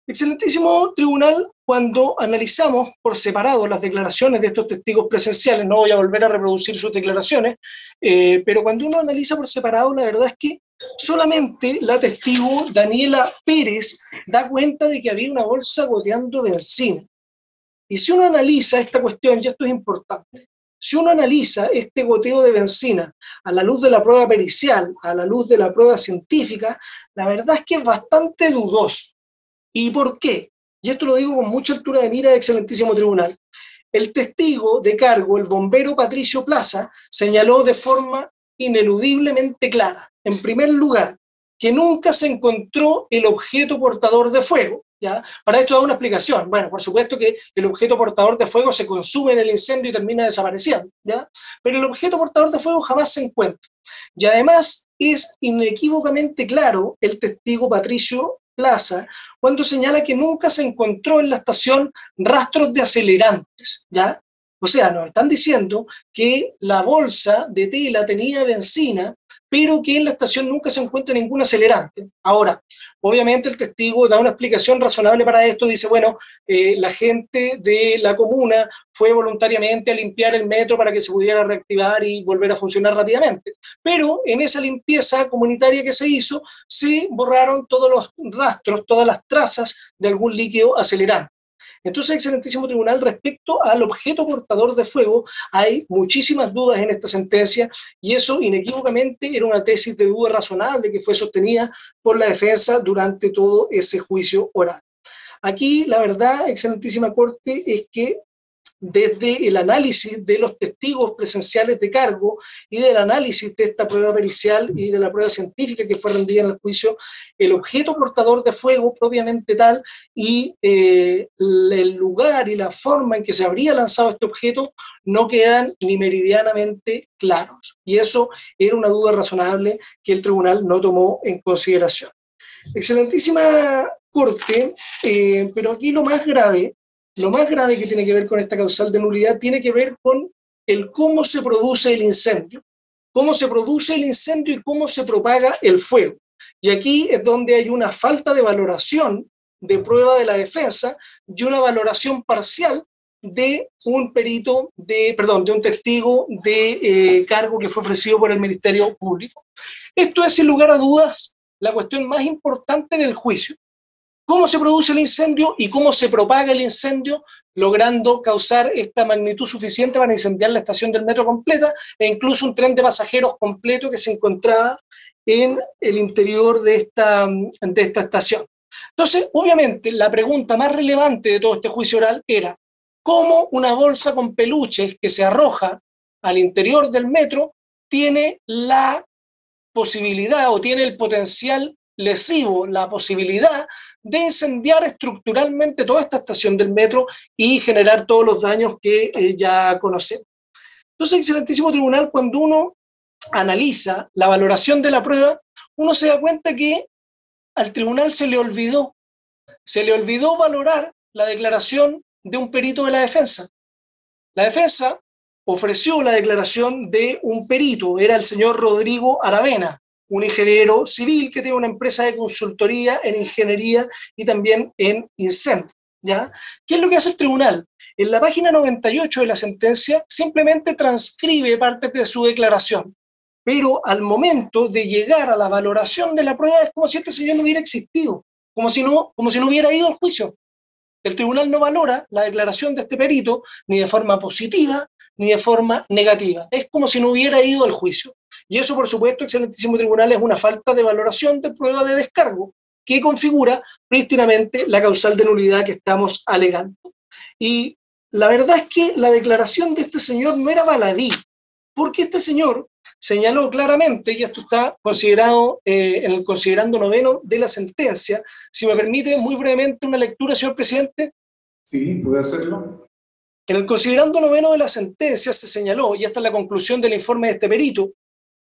Excelentísimo tribunal, cuando analizamos por separado las declaraciones de estos testigos presenciales, no voy a volver a reproducir sus declaraciones, pero cuando uno analiza por separado, la verdad es que Solamente la testigo Daniela Pérez da cuenta de que había una bolsa goteando benzina. Y si uno analiza esta cuestión, y esto es importante, si uno analiza este goteo de benzina a la luz de la prueba pericial, a la luz de la prueba científica, la verdad es que es bastante dudoso. ¿Y por qué? Y esto lo digo con mucha altura de mira, excelentísimo tribunal. El testigo de cargo, el bombero Patricio Plaza, señaló de forma ineludiblemente clara, en primer lugar, que nunca se encontró el objeto portador de fuego, ¿ya? Para esto da una explicación. Bueno, por supuesto que el objeto portador de fuego se consume en el incendio y termina desapareciendo, ¿ya? Pero el objeto portador de fuego jamás se encuentra. Y además es inequívocamente claro el testigo Patricio Plaza cuando señala que nunca se encontró en la estación rastros de acelerantes, ¿ya? O sea, nos están diciendo que la bolsa de tela tenía benzina, pero que en la estación nunca se encuentra ningún acelerante. Ahora, obviamente el testigo da una explicación razonable para esto, dice, bueno, la gente de la comuna fue voluntariamente a limpiar el metro para que se pudiera reactivar y volver a funcionar rápidamente. Pero en esa limpieza comunitaria que se hizo, se borraron todos los rastros, todas las trazas de algún líquido acelerante. Entonces, excelentísimo tribunal, respecto al objeto portador de fuego, hay muchísimas dudas en esta sentencia y eso inequívocamente era una tesis de duda razonable que fue sostenida por la defensa durante todo ese juicio oral. Aquí, la verdad, excelentísima corte, es que desde el análisis de los testigos presenciales de cargo y del análisis de esta prueba pericial y de la prueba científica que fue rendida en el juicio, el objeto portador de fuego propiamente tal y el lugar y la forma en que se habría lanzado este objeto no quedan ni meridianamente claros. Y eso era una duda razonable que el tribunal no tomó en consideración. Excelentísima corte, pero aquí lo más grave que tiene que ver con esta causal de nulidad tiene que ver con el cómo se produce el incendio. Cómo se produce el incendio y cómo se propaga el fuego. Y aquí es donde hay una falta de valoración de prueba de la defensa y una valoración parcial de un perito, de un testigo de cargo que fue ofrecido por el Ministerio Público. Esto es, sin lugar a dudas, la cuestión más importante del juicio. Cómo se produce el incendio y cómo se propaga el incendio, logrando causar esta magnitud suficiente para incendiar la estación del metro completa e incluso un tren de pasajeros completo que se encontraba en el interior de esta estación. Entonces, obviamente, la pregunta más relevante de todo este juicio oral era cómo una bolsa con peluches que se arroja al interior del metro tiene la posibilidad o tiene el potencial lesivo, la posibilidad de incendiar estructuralmente toda esta estación del metro y generar todos los daños que ya conocemos. Entonces, excelentísimo tribunal, cuando uno analiza la valoración de la prueba, uno se da cuenta que al tribunal se le olvidó valorar la declaración de un perito de la defensa. La defensa ofreció la declaración de un perito, era el señor Rodrigo Aravena, un ingeniero civil que tiene una empresa de consultoría en ingeniería y también en incendio, ¿ya? ¿Qué es lo que hace el tribunal? En la página 98 de la sentencia simplemente transcribe parte de su declaración, pero al momento de llegar a la valoración de la prueba es como si este señor no hubiera existido, como si no hubiera ido al juicio. El tribunal no valora la declaración de este perito ni de forma positiva ni de forma negativa. Es como si no hubiera ido al juicio. Y eso, por supuesto, excelentísimo tribunal, es una falta de valoración de prueba de descargo que configura prístinamente la causal de nulidad que estamos alegando. Y la verdad es que la declaración de este señor no era baladí, porque este señor señaló claramente, y esto está considerado en el considerando noveno de la sentencia, si me permite muy brevemente una lectura, señor presidente. Sí, puede hacerlo. En el considerando noveno de la sentencia se señaló, y esta es la conclusión del informe de este perito,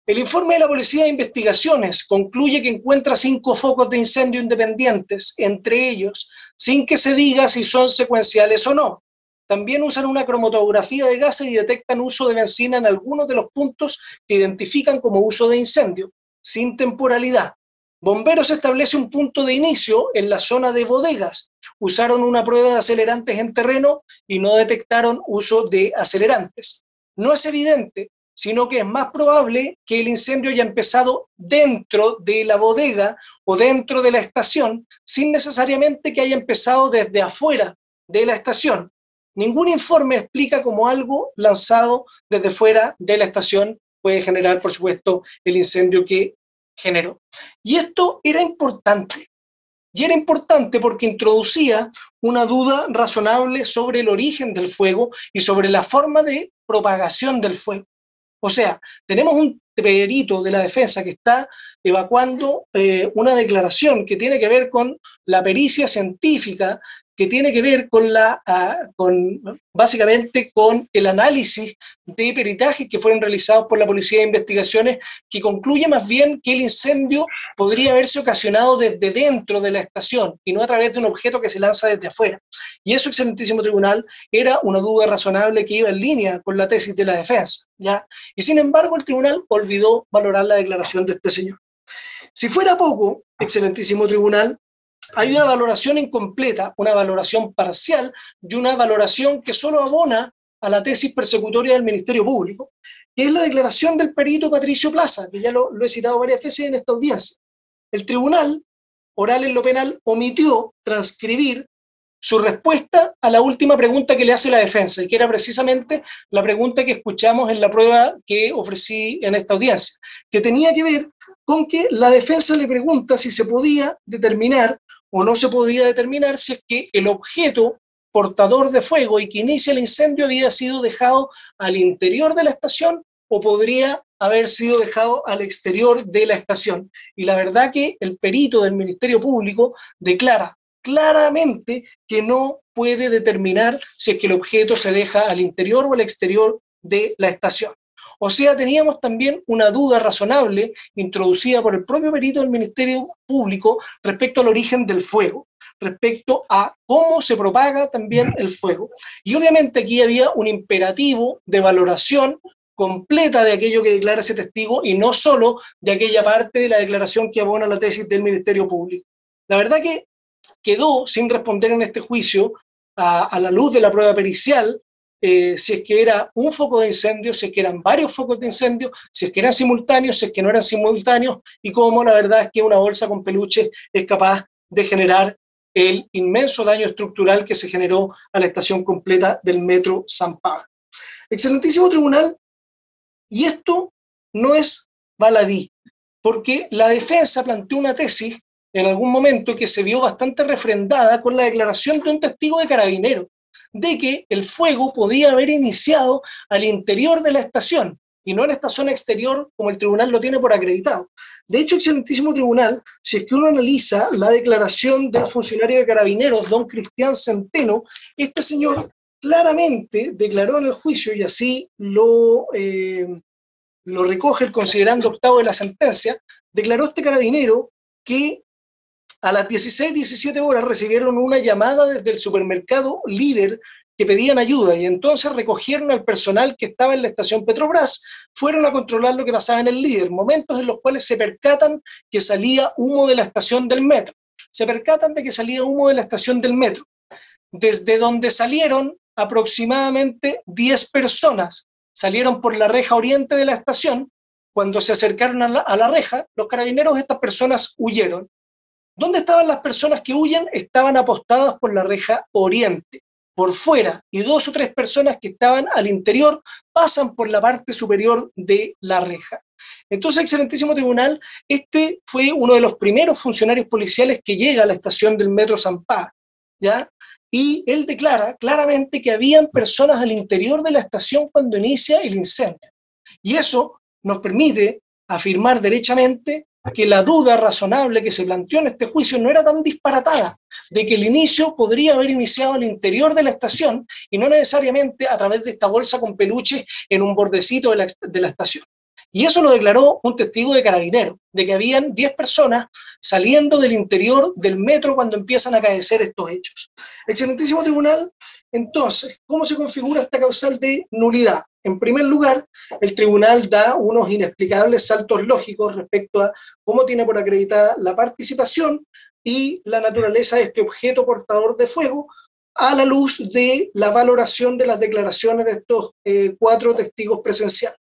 el informe de la Policía de Investigaciones concluye que encuentra 5 focos de incendio independientes, entre ellos, sin que se diga si son secuenciales o no. También usan una cromatografía de gases y detectan uso de benzina en algunos de los puntos que identifican como uso de incendio, sin temporalidad. Bomberos establece un punto de inicio en la zona de bodegas. Usaron una prueba de acelerantes en terreno y no detectaron uso de acelerantes. No es evidente sino que es más probable que el incendio haya empezado dentro de la bodega o dentro de la estación, sin necesariamente que haya empezado desde afuera de la estación. Ningún informe explica cómo algo lanzado desde fuera de la estación puede generar, por supuesto, el incendio que generó. Y esto era importante. Y era importante porque introducía una duda razonable sobre el origen del fuego y sobre la forma de propagación del fuego. O sea, tenemos un perito de la defensa que está evacuando una declaración que tiene que ver con la pericia científica, que tiene que ver básicamente con el análisis de peritajes que fueron realizados por la Policía de Investigaciones, que concluye más bien que el incendio podría haberse ocasionado desde dentro de la estación y no a través de un objeto que se lanza desde afuera. Y eso, excelentísimo tribunal, era una duda razonable que iba en línea con la tesis de la defensa, ¿ya? Y sin embargo, el tribunal olvidó valorar la declaración de este señor. Si fuera poco, excelentísimo tribunal, hay una valoración incompleta, una valoración parcial y una valoración que solo abona a la tesis persecutoria del Ministerio Público, que es la declaración del perito Patricio Plaza, que ya lo he citado varias veces en esta audiencia. El tribunal, oral en lo penal, omitió transcribir su respuesta a la última pregunta que le hace la defensa, y que era precisamente la pregunta que escuchamos en la prueba que ofrecí en esta audiencia, que tenía que ver con que la defensa le pregunta si se podía determinar o no se podía determinar si es que el objeto portador de fuego y que inicia el incendio había sido dejado al interior de la estación o podría haber sido dejado al exterior de la estación. Y la verdad que el perito del Ministerio Público declara claramente que no puede determinar si es que el objeto se deja al interior o al exterior de la estación. O sea, teníamos también una duda razonable introducida por el propio perito del Ministerio Público respecto al origen del fuego, respecto a cómo se propaga también el fuego. Y obviamente aquí había un imperativo de valoración completa de aquello que declara ese testigo y no solo de aquella parte de la declaración que abona la tesis del Ministerio Público. La verdad que quedó sin responder en este juicio a la luz de la prueba pericial, si es que era un foco de incendio, si es que eran varios focos de incendio, si es que eran simultáneos, si es que no eran simultáneos, y cómo la verdad es que una bolsa con peluche es capaz de generar el inmenso daño estructural que se generó a la estación completa del Metro San Pablo. Excelentísimo tribunal, y esto no es baladí, porque la defensa planteó una tesis en algún momento que se vio bastante refrendada con la declaración de un testigo de Carabineros, de que el fuego podía haber iniciado al interior de la estación y no en esta zona exterior como el tribunal lo tiene por acreditado. De hecho, excelentísimo tribunal, si es que uno analiza la declaración del funcionario de Carabineros, don Cristian Centeno, este señor claramente declaró en el juicio, y así lo recoge el considerando octavo de la sentencia, declaró este carabinero que a las 17 horas recibieron una llamada desde el supermercado Líder que pedían ayuda, y entonces recogieron al personal que estaba en la estación Petrobras, fueron a controlar lo que pasaba en el Líder, momentos en los cuales se percatan que salía humo de la estación del metro. Se percatan de que salía humo de la estación del metro, desde donde salieron aproximadamente 10 personas, salieron por la reja oriente de la estación. Cuando se acercaron a la reja, los carabineros de estas personas huyeron. ¿Dónde estaban las personas que huyen? Estaban apostadas por la reja oriente, por fuera, y 2 o 3 personas que estaban al interior pasan por la parte superior de la reja. Entonces, excelentísimo tribunal, este fue uno de los primeros funcionarios policiales que llega a la estación del Metro San Pablo, ¿ya? Y él declara claramente que habían personas al interior de la estación cuando inicia el incendio. Y eso nos permite afirmar derechamente que la duda razonable que se planteó en este juicio no era tan disparatada, de que el inicio podría haber iniciado al interior de la estación y no necesariamente a través de esta bolsa con peluche en un bordecito de la estación. Y eso lo declaró un testigo de Carabineros, de que habían 10 personas saliendo del interior del metro cuando empiezan a acaecer estos hechos. Excelentísimo tribunal, entonces, ¿cómo se configura esta causal de nulidad? En primer lugar, el tribunal da unos inexplicables saltos lógicos respecto a cómo tiene por acreditada la participación y la naturaleza de este objeto portador de fuego a la luz de la valoración de las declaraciones de estos 4 testigos presenciales.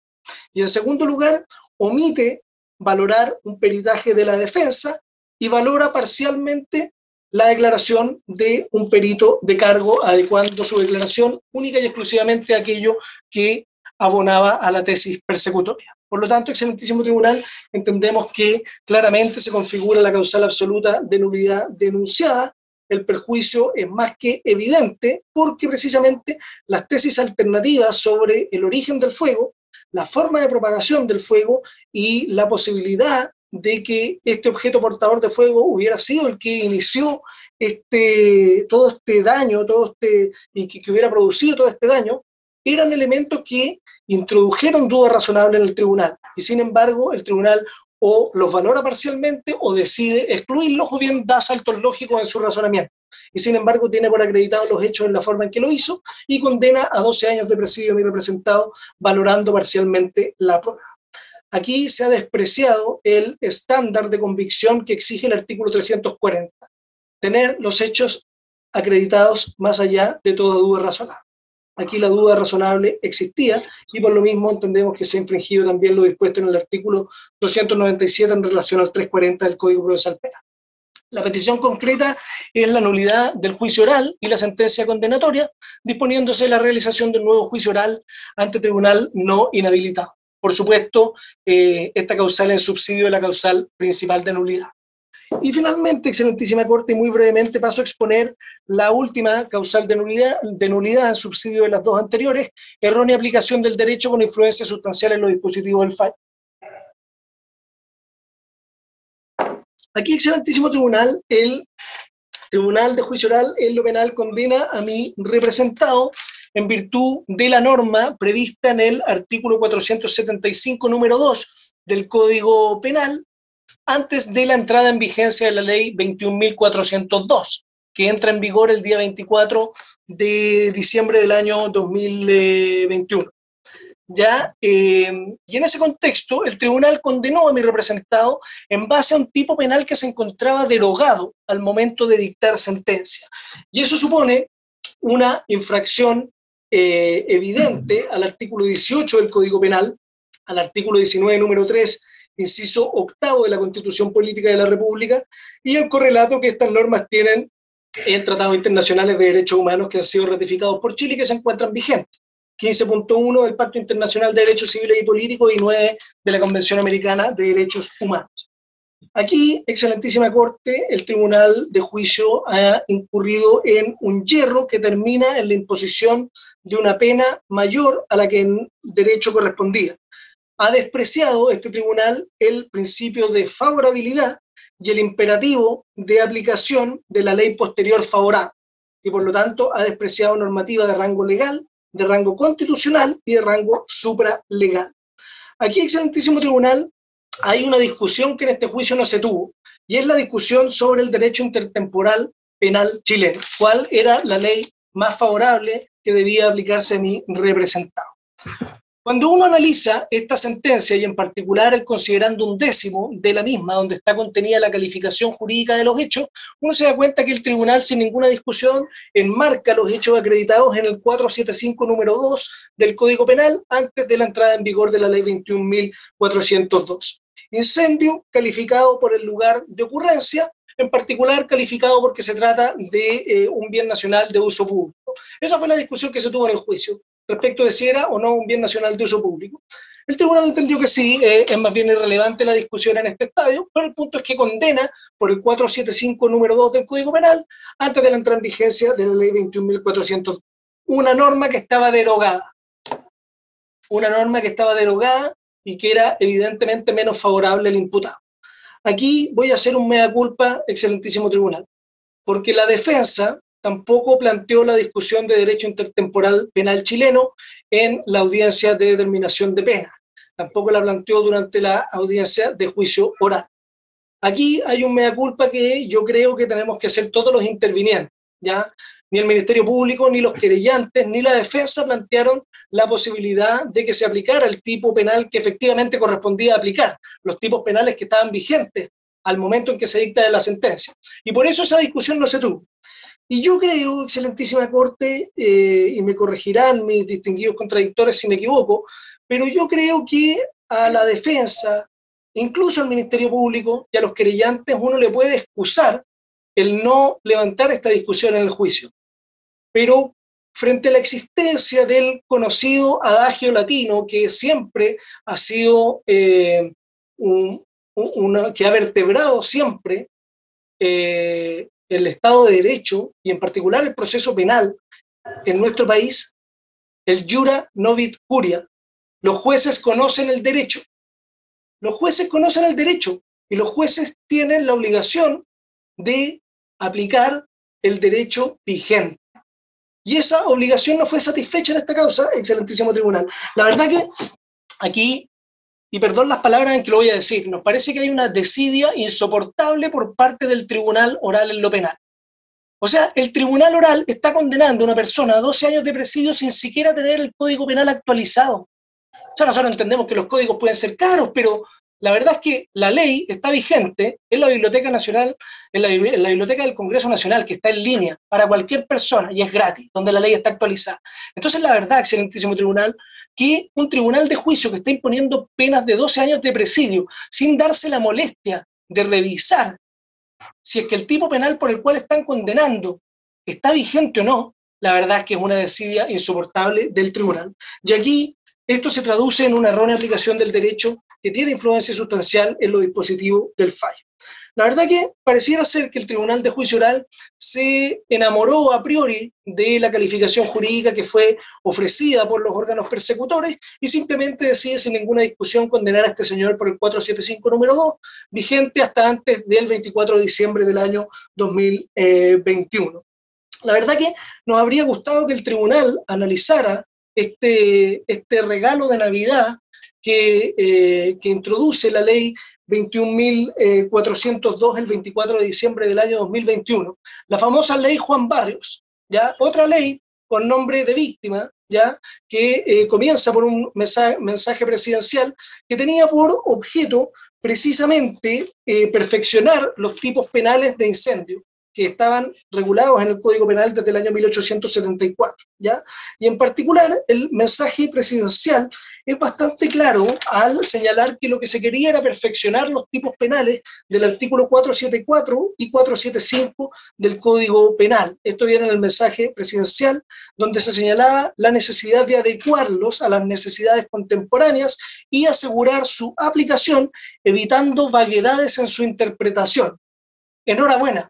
Y en segundo lugar, omite valorar un peritaje de la defensa y valora parcialmente la declaración de un perito de cargo, adecuando su declaración única y exclusivamente a aquello que abonaba a la tesis persecutoria. Por lo tanto, excelentísimo tribunal, entendemos que claramente se configura la causal absoluta de nulidad denunciada. El perjuicio es más que evidente porque precisamente las tesis alternativas sobre el origen del fuego, la forma de propagación del fuego y la posibilidad de que este objeto portador de fuego hubiera sido el que inició todo este daño, y que hubiera producido todo este daño, eran elementos que introdujeron duda razonable en el tribunal. Y sin embargo, el tribunal o los valora parcialmente o decide excluirlos o bien da saltos lógicos en su razonamiento. Y sin embargo tiene por acreditado los hechos en la forma en que lo hizo y condena a 12 años de presidio a mi representado valorando parcialmente la prueba. Aquí se ha despreciado el estándar de convicción que exige el artículo 340, tener los hechos acreditados más allá de toda duda razonable. Aquí la duda razonable existía y por lo mismo entendemos que se ha infringido también lo dispuesto en el artículo 297 en relación al 340 del Código Procesal Penal. La petición concreta es la nulidad del juicio oral y la sentencia condenatoria, disponiéndose la realización de un nuevo juicio oral ante tribunal no inhabilitado. Por supuesto, esta causal en subsidio de la causal principal de nulidad. Y finalmente, excelentísima Corte, y muy brevemente paso a exponer la última causal de nulidad en subsidio de las dos anteriores, errónea aplicación del derecho con influencia sustancial en los dispositivos del fallo. Aquí, excelentísimo tribunal, el Tribunal de Juicio Oral en lo penal condena a mi representado en virtud de la norma prevista en el artículo 475, número 2 del Código Penal, antes de la entrada en vigencia de la ley 21.402, que entra en vigor el día 24 de diciembre del año 2021. Y en ese contexto, el tribunal condenó a mi representado en base a un tipo penal que se encontraba derogado al momento de dictar sentencia. Y eso supone una infracción evidente al artículo 18 del Código Penal, al artículo 19, número 3, inciso octavo de la Constitución Política de la República, y el correlato que estas normas tienen en tratados internacionales de derechos humanos que han sido ratificados por Chile y que se encuentran vigentes. 15.1 del Pacto Internacional de Derechos Civiles y Políticos y 9 de la Convención Americana de Derechos Humanos. Aquí, excelentísima Corte, el Tribunal de Juicio ha incurrido en un yerro que termina en la imposición de una pena mayor a la que en derecho correspondía. Ha despreciado este tribunal el principio de favorabilidad y el imperativo de aplicación de la ley posterior favorable, y por lo tanto ha despreciado normativa de rango legal, de rango constitucional y de rango supralegal. Aquí, excelentísimo tribunal, hay una discusión que en este juicio no se tuvo, y es la discusión sobre el derecho intertemporal penal chileno. ¿Cuál era la ley más favorable que debía aplicarse a mi representado? Cuando uno analiza esta sentencia, y en particular el considerando 10º de la misma, donde está contenida la calificación jurídica de los hechos, uno se da cuenta que el tribunal, sin ninguna discusión, enmarca los hechos acreditados en el 475, número 2 del Código Penal, antes de la entrada en vigor de la ley 21.402. Incendio calificado por el lugar de ocurrencia, en particular calificado porque se trata de un bien nacional de uso público. Esa fue la discusión que se tuvo en el juicio, respecto de si era o no un bien nacional de uso público. El tribunal entendió que sí, es más bien irrelevante la discusión en este estadio, pero el punto es que condena por el 475, número 2 del Código Penal, antes de la entrada en vigencia de la ley 21.400, una norma que estaba derogada. Una norma que estaba derogada y que era evidentemente menos favorable al imputado. Aquí voy a hacer un mea culpa, excelentísimo tribunal, porque la defensa tampoco planteó la discusión de derecho intertemporal penal chileno en la audiencia de determinación de pena. Tampoco la planteó durante la audiencia de juicio oral. Aquí hay un mea culpa que yo creo que tenemos que hacer todos los intervinientes, ¿ya? Ni el Ministerio Público, ni los querellantes, ni la defensa plantearon la posibilidad de que se aplicara el tipo penal que efectivamente correspondía aplicar, los tipos penales que estaban vigentes al momento en que se dicta la sentencia. Y por eso esa discusión no se tuvo. Y yo creo, excelentísima Corte, y me corregirán mis distinguidos contradictores si me equivoco, pero yo creo que a la defensa, incluso al Ministerio Público y a los querellantes, uno le puede excusar el no levantar esta discusión en el juicio. Pero frente a la existencia del conocido adagio latino, que siempre ha sido que ha vertebrado siempre el Estado de Derecho, y en particular el proceso penal en nuestro país, el jura novit curia. Los jueces conocen el derecho. Los jueces conocen el derecho y los jueces tienen la obligación de aplicar el derecho vigente. Y esa obligación no fue satisfecha en esta causa, excelentísimo tribunal. La verdad que aquí, y perdón las palabras en que lo voy a decir, nos parece que hay una desidia insoportable por parte del tribunal oral en lo penal. O sea, el tribunal oral está condenando a una persona a 12 años de presidio sin siquiera tener el Código Penal actualizado. O sea, nosotros entendemos que los códigos pueden ser caros, pero la verdad es que la ley está vigente en la Biblioteca Nacional, en la Biblioteca del Congreso Nacional, que está en línea para cualquier persona y es gratis, donde la ley está actualizada. Entonces, la verdad, excelentísimo tribunal, que un tribunal de juicio que está imponiendo penas de 12 años de presidio sin darse la molestia de revisar si es que el tipo penal por el cual están condenando está vigente o no, la verdad es que es una desidia insoportable del tribunal. Y aquí esto se traduce en una errónea aplicación del derecho que tiene influencia sustancial en los dispositivos del fallo. La verdad que pareciera ser que el Tribunal de Juicio Oral se enamoró a priori de la calificación jurídica que fue ofrecida por los órganos persecutores y simplemente decide sin ninguna discusión condenar a este señor por el 475 número 2, vigente hasta antes del 24 de diciembre del año 2021. La verdad que nos habría gustado que el tribunal analizara este regalo de Navidad que introduce la ley 21.402 el 24 de diciembre del año 2021, la famosa ley Juan Barrios, ¿ya? Otra ley con nombre de víctima, ¿ya? Que comienza por un mensaje presidencial que tenía por objeto precisamente perfeccionar los tipos penales de incendio que estaban regulados en el Código Penal desde el año 1874, ¿ya? Y en particular, el mensaje presidencial es bastante claro al señalar que lo que se quería era perfeccionar los tipos penales del artículo 474 y 475 del Código Penal. Esto viene en el mensaje presidencial, donde se señalaba la necesidad de adecuarlos a las necesidades contemporáneas y asegurar su aplicación, evitando vaguedades en su interpretación. Enhorabuena.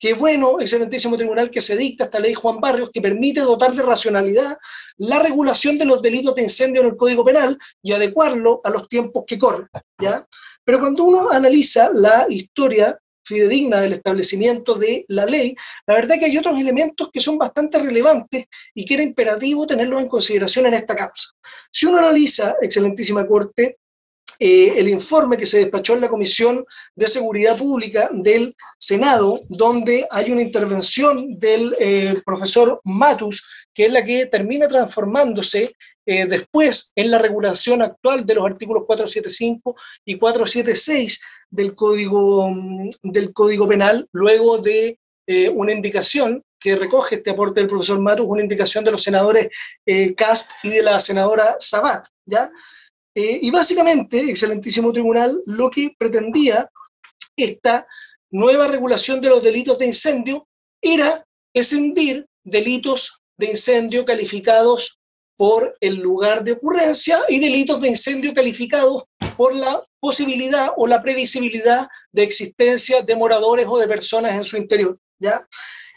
Qué bueno, excelentísimo tribunal, que se dicta esta ley Juan Barrios que permite dotar de racionalidad la regulación de los delitos de incendio en el Código Penal y adecuarlo a los tiempos que corren, ¿ya? Pero cuando uno analiza la historia fidedigna del establecimiento de la ley, la verdad que hay otros elementos que son bastante relevantes y que era imperativo tenerlos en consideración en esta causa. Si uno analiza, excelentísima Corte, el informe que se despachó en la Comisión de Seguridad Pública del Senado, donde hay una intervención del profesor Matus, que es la que termina transformándose después en la regulación actual de los artículos 475 y 476 del Código Penal, luego de una indicación que recoge este aporte del profesor Matus, una indicación de los senadores Cast y de la senadora Sabat, ¿ya? Y básicamente, excelentísimo tribunal, lo que pretendía esta nueva regulación de los delitos de incendio era escindir delitos de incendio calificados por el lugar de ocurrencia y delitos de incendio calificados por la posibilidad o la previsibilidad de existencia de moradores o de personas en su interior, ¿ya?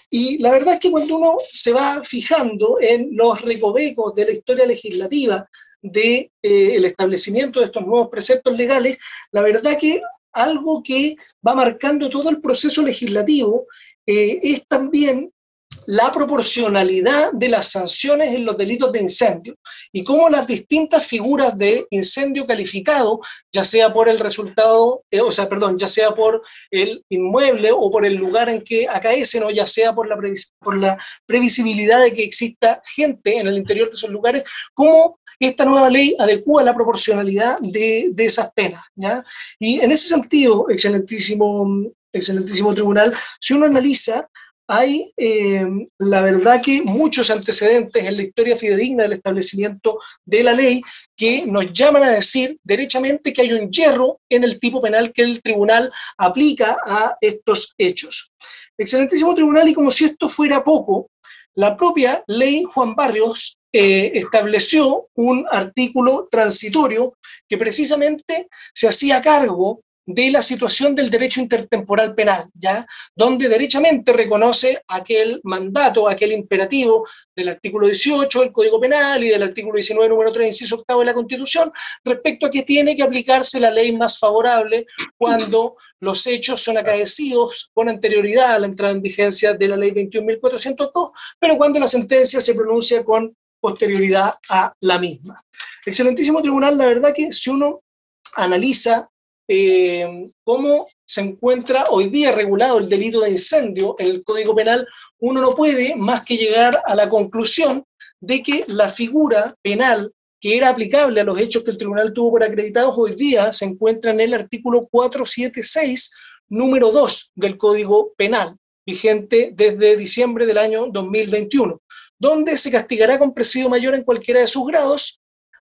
Y la verdad es que cuando uno se va fijando en los recovecos de la historia legislativa del establecimiento de estos nuevos preceptos legales, la verdad que algo que va marcando todo el proceso legislativo es también la proporcionalidad de las sanciones en los delitos de incendio y cómo las distintas figuras de incendio calificado, ya sea por el resultado, ya sea por el inmueble o por el lugar en que acaecen, o ya sea por la previsibilidad de que exista gente en el interior de esos lugares, cómo esta nueva ley adecúa la proporcionalidad de esas penas, ¿ya? Y en ese sentido, excelentísimo tribunal, si uno analiza, hay, la verdad que muchos antecedentes en la historia fidedigna del establecimiento de la ley que nos llaman a decir derechamente que hay un hierro en el tipo penal que el tribunal aplica a estos hechos. Excelentísimo tribunal, y como si esto fuera poco, la propia ley Juan Barrios estableció un artículo transitorio que precisamente se hacía cargo de la situación del derecho intertemporal penal, ¿ya? Donde derechamente reconoce aquel mandato, aquel imperativo del artículo 18 del Código Penal y del artículo 19, número 3, inciso octavo de la Constitución, respecto a que tiene que aplicarse la ley más favorable cuando los hechos son acaecidos con anterioridad a la entrada en vigencia de la ley 21.402, pero cuando la sentencia se pronuncia con posterioridad a la misma. Excelentísimo tribunal, la verdad que si uno analiza cómo se encuentra hoy día regulado el delito de incendio en el Código Penal, uno no puede más que llegar a la conclusión de que la figura penal que era aplicable a los hechos que el tribunal tuvo por acreditados hoy día se encuentra en el artículo 476, número 2 del Código Penal, vigente desde diciembre del año 2021, donde se castigará con presidio mayor en cualquiera de sus grados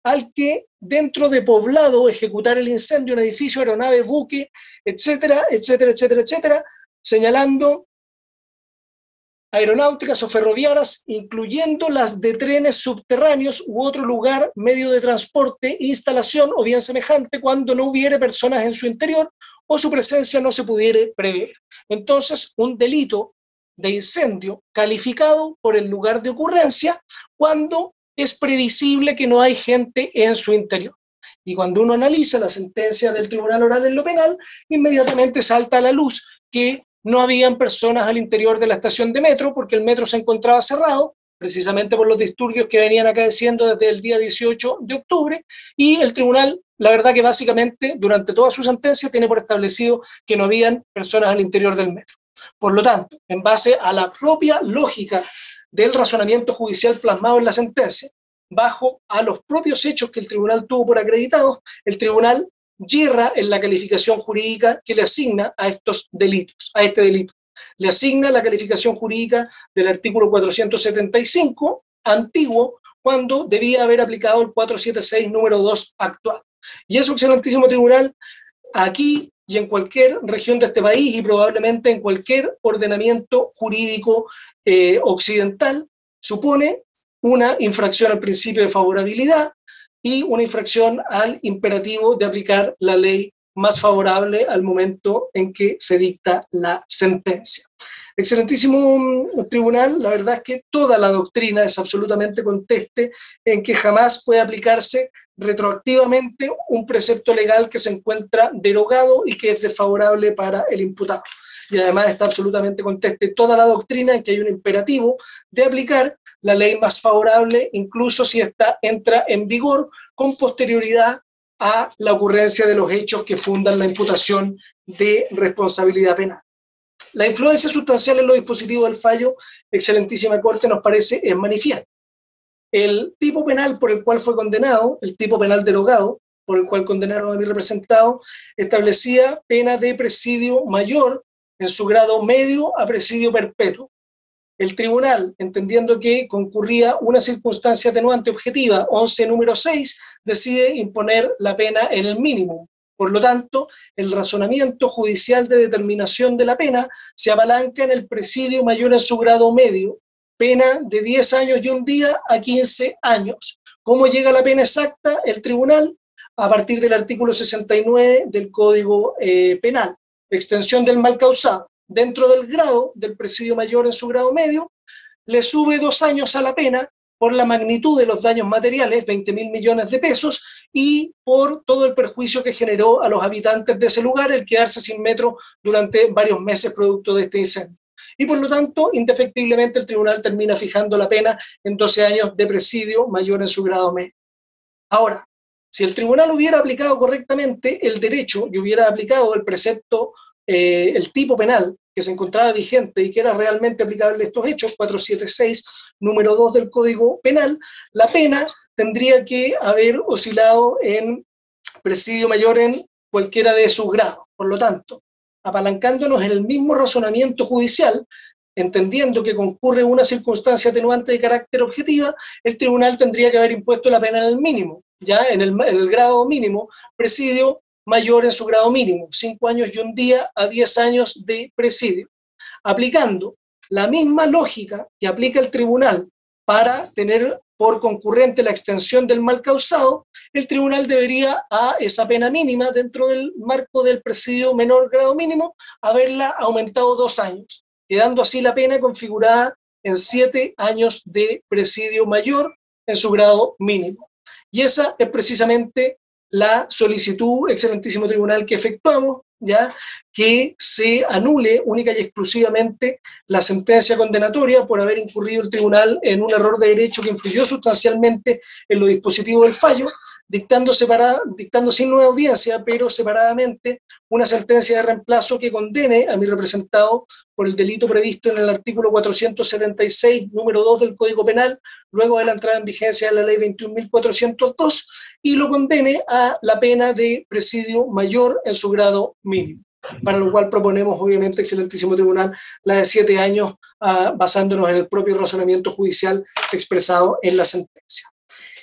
al que dentro de poblado ejecutar el incendio en edificio, aeronave, buque, etcétera, etcétera, etcétera, etcétera, señalando aeronáuticas o ferroviarias, incluyendo las de trenes subterráneos u otro lugar, medio de transporte, instalación o bien semejante, cuando no hubiere personas en su interior o su presencia no se pudiere prever. Entonces, un delito de incendio calificado por el lugar de ocurrencia cuando es previsible que no hay gente en su interior. Y cuando uno analiza la sentencia del Tribunal Oral en lo Penal, inmediatamente salta a la luz que no habían personas al interior de la estación de metro porque el metro se encontraba cerrado, precisamente por los disturbios que venían acaeciendo desde el día 18 de octubre, y el tribunal, la verdad que básicamente, durante toda su sentencia, tiene por establecido que no habían personas al interior del metro. Por lo tanto, en base a la propia lógica del razonamiento judicial plasmado en la sentencia, bajo a los propios hechos que el tribunal tuvo por acreditados, el tribunal yerra en la calificación jurídica que le asigna a estos delitos, a este delito. Le asigna la calificación jurídica del artículo 475, antiguo, cuando debía haber aplicado el 476, número 2 actual. Y eso, excelentísimo tribunal, aquí y en cualquier región de este país y probablemente en cualquier ordenamiento jurídico occidental, supone una infracción al principio de favorabilidad y una infracción al imperativo de aplicar la ley más favorable al momento en que se dicta la sentencia. Excelentísimo tribunal, la verdad es que toda la doctrina es absolutamente conteste en que jamás puede aplicarse retroactivamente un precepto legal que se encuentra derogado y que es desfavorable para el imputado. Y además está absolutamente conteste toda la doctrina en que hay un imperativo de aplicar la ley más favorable, incluso si ésta entra en vigor con posterioridad a la ocurrencia de los hechos que fundan la imputación de responsabilidad penal. La influencia sustancial en los dispositivos del fallo, excelentísima Corte, nos parece es manifiesta. El tipo penal por el cual fue condenado, el tipo penal derogado, por el cual condenaron a mi representado, establecía pena de presidio mayor en su grado medio a presidio perpetuo. El tribunal, entendiendo que concurría una circunstancia atenuante objetiva, 11 número 6, decide imponer la pena en el mínimo. Por lo tanto, el razonamiento judicial de determinación de la pena se apalanca en el presidio mayor en su grado medio, pena de 10 años y un día a 15 años. ¿Cómo llega la pena exacta? El tribunal, a partir del artículo 69 del Código Penal, extensión del mal causado. Dentro del grado del presidio mayor en su grado medio, le sube 2 años a la pena por la magnitud de los daños materiales, 20.000 millones de pesos, y por todo el perjuicio que generó a los habitantes de ese lugar el quedarse sin metro durante varios meses producto de este incendio. Y por lo tanto, indefectiblemente el tribunal termina fijando la pena en 12 años de presidio mayor en su grado medio. Ahora, si el tribunal hubiera aplicado correctamente el derecho y hubiera aplicado el precepto, el tipo penal que se encontraba vigente y que era realmente aplicable a estos hechos, 476, número 2 del Código Penal, la pena tendría que haber oscilado en presidio mayor en cualquiera de sus grados. Por lo tanto, apalancándonos en el mismo razonamiento judicial, entendiendo que concurre una circunstancia atenuante de carácter objetiva, el tribunal tendría que haber impuesto la pena en el mínimo, ya en el grado mínimo, presidio mayor en su grado mínimo, 5 años y un día a 10 años de presidio, aplicando la misma lógica que aplica el tribunal para tener por concurrente la extensión del mal causado. El tribunal debería a esa pena mínima dentro del marco del presidio menor grado mínimo haberla aumentado 2 años, quedando así la pena configurada en 7 años de presidio mayor en su grado mínimo. Y esa es precisamente la solicitud, excelentísimo tribunal, que efectuamos, ya que se anule única y exclusivamente la sentencia condenatoria por haber incurrido el tribunal en un error de derecho que influyó sustancialmente en los dispositivos del fallo, dictando sin nueva audiencia, pero separadamente, una sentencia de reemplazo que condene a mi representado por el delito previsto en el artículo 476, número 2 del Código Penal, luego de la entrada en vigencia de la ley 21.402, y lo condene a la pena de presidio mayor en su grado mínimo, para lo cual proponemos, obviamente, excelentísimo tribunal, la de 7 años, basándonos en el propio razonamiento judicial expresado en la sentencia.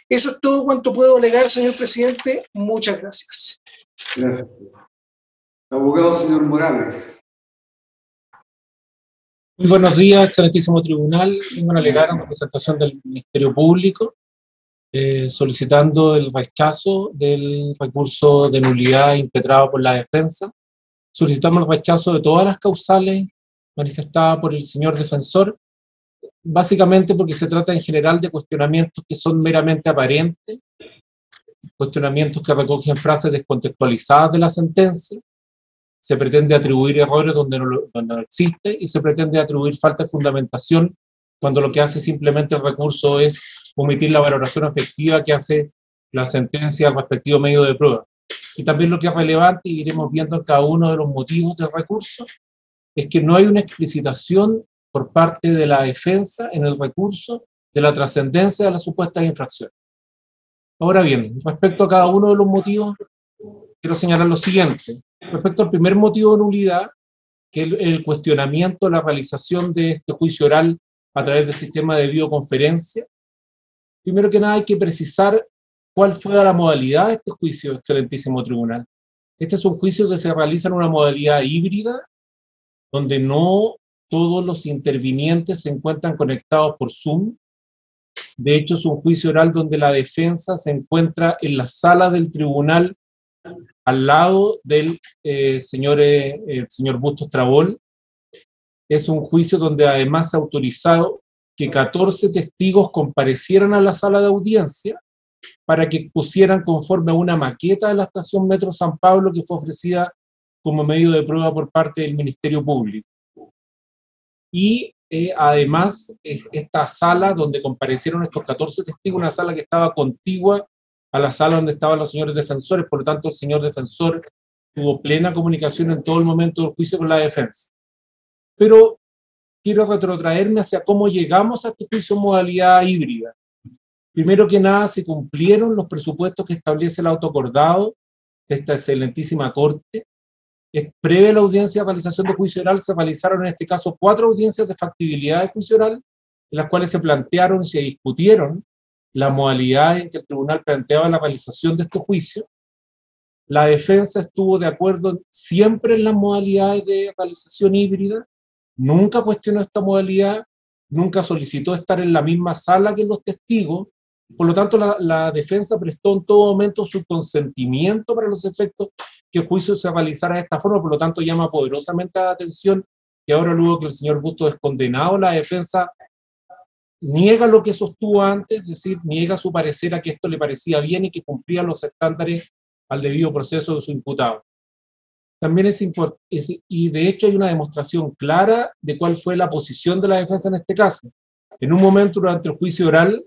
Eso es todo cuanto puedo alegar, señor presidente. Muchas gracias. Gracias. Abogado, señor Morales. Muy buenos días, excelentísimo tribunal. Vengo a alegar en representación del Ministerio Público, solicitando el rechazo del recurso de nulidad impetrado por la defensa. Solicitamos el rechazo de todas las causales manifestadas por el señor defensor, básicamente porque se trata en general de cuestionamientos que son meramente aparentes, cuestionamientos que recogen frases descontextualizadas de la sentencia, se pretende atribuir errores donde no existe y se pretende atribuir falta de fundamentación cuando lo que hace simplemente el recurso es omitir la valoración efectiva que hace la sentencia al respectivo medio de prueba. Y también lo que es relevante, y iremos viendo en cada uno de los motivos del recurso, es que no hay una explicitación por parte de la defensa en el recurso de la trascendencia de las supuestas infracciones. Ahora bien, respecto a cada uno de los motivos, quiero señalar lo siguiente. Respecto al primer motivo de nulidad, que es el cuestionamiento de la realización de este juicio oral a través del sistema de videoconferencia, primero que nada hay que precisar cuál fue la modalidad de este juicio, excelentísimo tribunal. Este es un juicio que se realiza en una modalidad híbrida, donde no todos los intervinientes se encuentran conectados por Zoom. De hecho, es un juicio oral donde la defensa se encuentra en la sala del tribunal al lado del señor Bustos Trabol. Es un juicio donde además se ha autorizado que 14 testigos comparecieran a la sala de audiencia para que pusieran conforme a una maqueta de la estación Metro San Pablo que fue ofrecida como medio de prueba por parte del Ministerio Público. Y además, esta sala donde comparecieron estos 14 testigos, una sala que estaba contigua a la sala donde estaban los señores defensores, por lo tanto el señor defensor tuvo plena comunicación en todo el momento del juicio con la defensa. Pero quiero retrotraerme hacia cómo llegamos a este juicio en modalidad híbrida. Primero que nada, se cumplieron los presupuestos que establece el autoacordado de esta excelentísima Corte. Previa a la audiencia de realización de juicio oral, se realizaron en este caso 4 audiencias de factibilidad de juicio oral, en las cuales se plantearon y se discutieron la modalidad en que el tribunal planteaba la realización de estos juicios. La defensa estuvo de acuerdo siempre en las modalidades de realización híbrida, nunca cuestionó esta modalidad, nunca solicitó estar en la misma sala que los testigos. Por lo tanto, la defensa prestó en todo momento su consentimiento para los efectos que el juicio se realizara de esta forma. Por lo tanto, llama poderosamente la atención que ahora, luego que el señor Bustos es condenado, la defensa niega lo que sostuvo antes, es decir, niega su parecer a que esto le parecía bien y que cumplía los estándares al debido proceso de su imputado. También es importante, y de hecho hay una demostración clara de cuál fue la posición de la defensa en este caso. En un momento durante el juicio oral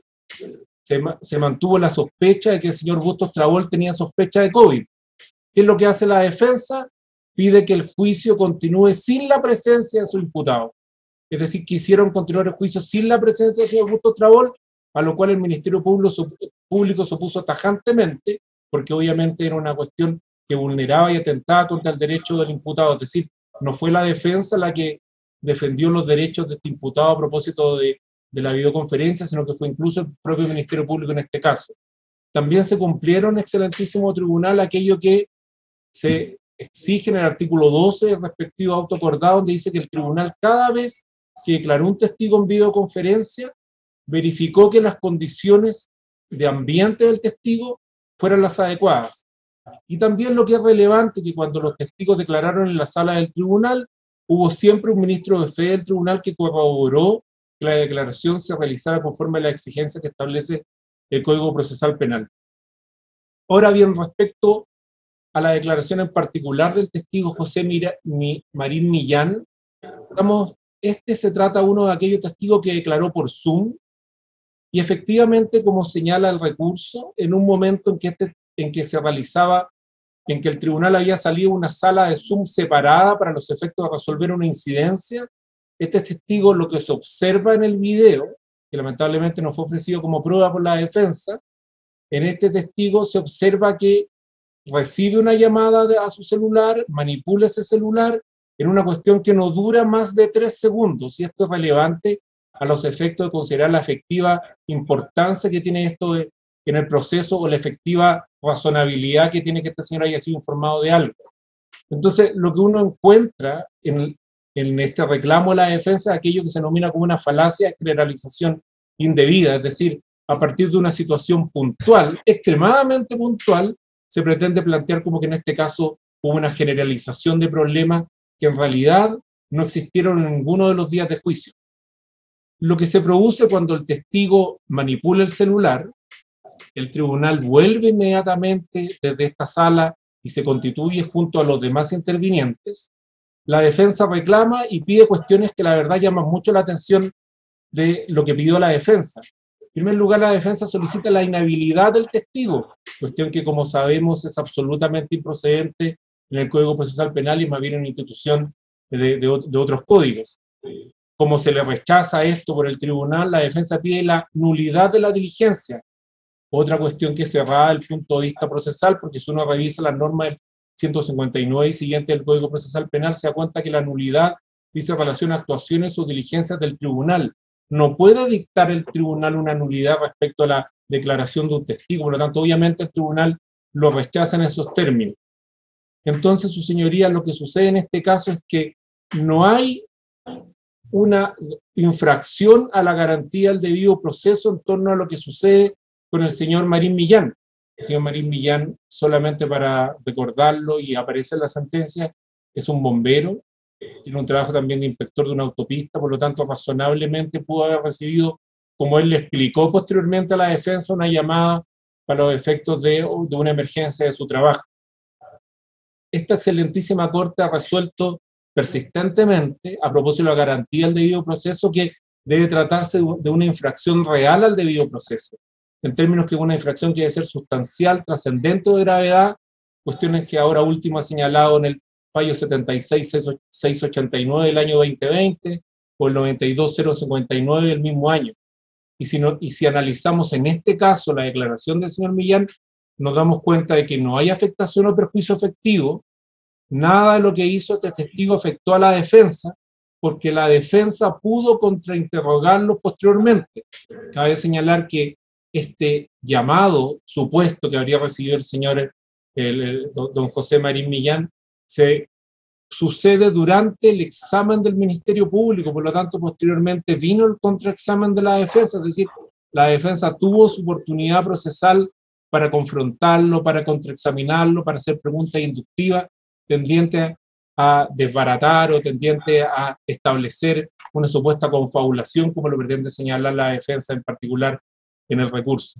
se mantuvo la sospecha de que el señor Bustos Trabol tenía sospecha de COVID. ¿Qué es lo que hace la defensa? Pide que el juicio continúe sin la presencia de su imputado. Es decir, quisieron continuar el juicio sin la presencia del señor Bustos Trabol, a lo cual el Ministerio Público se opuso tajantemente, porque obviamente era una cuestión que vulneraba y atentaba contra el derecho del imputado. Es decir, no fue la defensa la que defendió los derechos de este imputado a propósito de la videoconferencia, sino que fue incluso el propio Ministerio Público en este caso. También se cumplieron, excelentísimo tribunal, aquello que se exige en el artículo 12 del respectivo auto acordado, donde dice que el tribunal, cada vez que declaró un testigo en videoconferencia, verificó que las condiciones de ambiente del testigo fueran las adecuadas. Y también lo que es relevante, que cuando los testigos declararon en la sala del tribunal, hubo siempre un ministro de fe del tribunal que corroboró que la declaración se realizara conforme a la exigencia que establece el Código Procesal Penal. Ahora bien, respecto a la declaración en particular del testigo José Marín Millán, se trata uno de aquellos testigos que declaró por Zoom, y efectivamente, como señala el recurso, en un momento en que se realizaba, en que el tribunal había salido una sala de Zoom separada para los efectos de resolver una incidencia, este testigo, lo que se observa en el video, que lamentablemente no fue ofrecido como prueba por la defensa, en este testigo se observa que recibe una llamada a su celular, manipula ese celular en una cuestión que no dura más de 3 segundos, y esto es relevante a los efectos de considerar la efectiva importancia que tiene esto en el proceso, o la efectiva razonabilidad que tiene que este señor haya sido informado de algo. Entonces, lo que uno encuentra en este reclamo de la defensa es aquello que se denomina como una falacia de generalización indebida, es decir, a partir de una situación puntual, extremadamente puntual, se pretende plantear como que en este caso hubo una generalización de problemas que en realidad no existieron en ninguno de los días de juicio. Lo que se produce cuando el testigo manipula el celular, el tribunal vuelve inmediatamente desde esta sala y se constituye junto a los demás intervinientes. La defensa reclama y pide cuestiones que la verdad llaman mucho la atención de lo que pidió la defensa. En primer lugar, la defensa solicita la inhabilidad del testigo, cuestión que, como sabemos, es absolutamente improcedente en el Código Procesal Penal y más bien en una institución de otros códigos. Como se le rechaza esto por el tribunal, la defensa pide la nulidad de la diligencia. Otra cuestión que es cerrada desde el punto de vista procesal, porque si uno revisa las normas del 159 y siguiente del Código Procesal Penal, se da cuenta que la nulidad dice relación a actuaciones o diligencias del tribunal. No puede dictar el tribunal una nulidad respecto a la declaración de un testigo, por lo tanto, obviamente el tribunal lo rechaza en esos términos. Entonces, su señoría, lo que sucede en este caso es que no hay una infracción a la garantía del debido proceso en torno a lo que sucede con el señor Marín Millán. El señor Marín Millán, solamente para recordarlo y aparece en la sentencia, es un bombero, tiene un trabajo también de inspector de una autopista, por lo tanto razonablemente pudo haber recibido, como él le explicó posteriormente a la defensa, una llamada para los efectos de una emergencia de su trabajo. Esta excelentísima Corte ha resuelto persistentemente, a propósito de la garantía del debido proceso, que debe tratarse de una infracción real al debido proceso, en términos que una infracción que debe ser sustancial, trascendente de gravedad, cuestiones que ahora último ha señalado en el fallo 76.689 del año 2020 o el 92.059 del mismo año. Y si analizamos en este caso la declaración del señor Millán, nos damos cuenta de que no hay afectación o perjuicio efectivo. Nada de lo que hizo este testigo afectó a la defensa, porque la defensa pudo contrainterrogarlo posteriormente. Cabe señalar que este llamado supuesto que habría recibido el señor don José Marín Millán se sucede durante el examen del Ministerio Público, por lo tanto posteriormente vino el contraexamen de la defensa, es decir, la defensa tuvo su oportunidad procesal para confrontarlo, para contraexaminarlo, para hacer preguntas inductivas tendientes a desbaratar o tendientes a establecer una supuesta confabulación, como lo pretende señalar la defensa en particular en el recurso.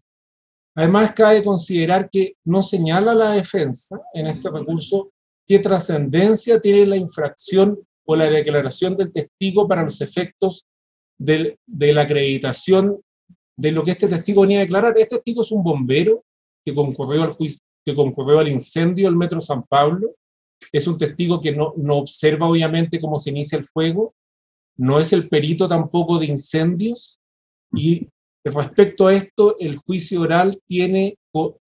Además, cabe considerar que no señala la defensa en este recurso qué trascendencia tiene la infracción o la declaración del testigo para los efectos de la acreditación de lo que este testigo venía a declarar. Este testigo es un bombero que concurrió al juicio, que concurrió al incendio del Metro San Pablo. Es un testigo que no observa obviamente cómo se inicia el fuego, no es el perito tampoco de incendios, y respecto a esto el juicio oral tiene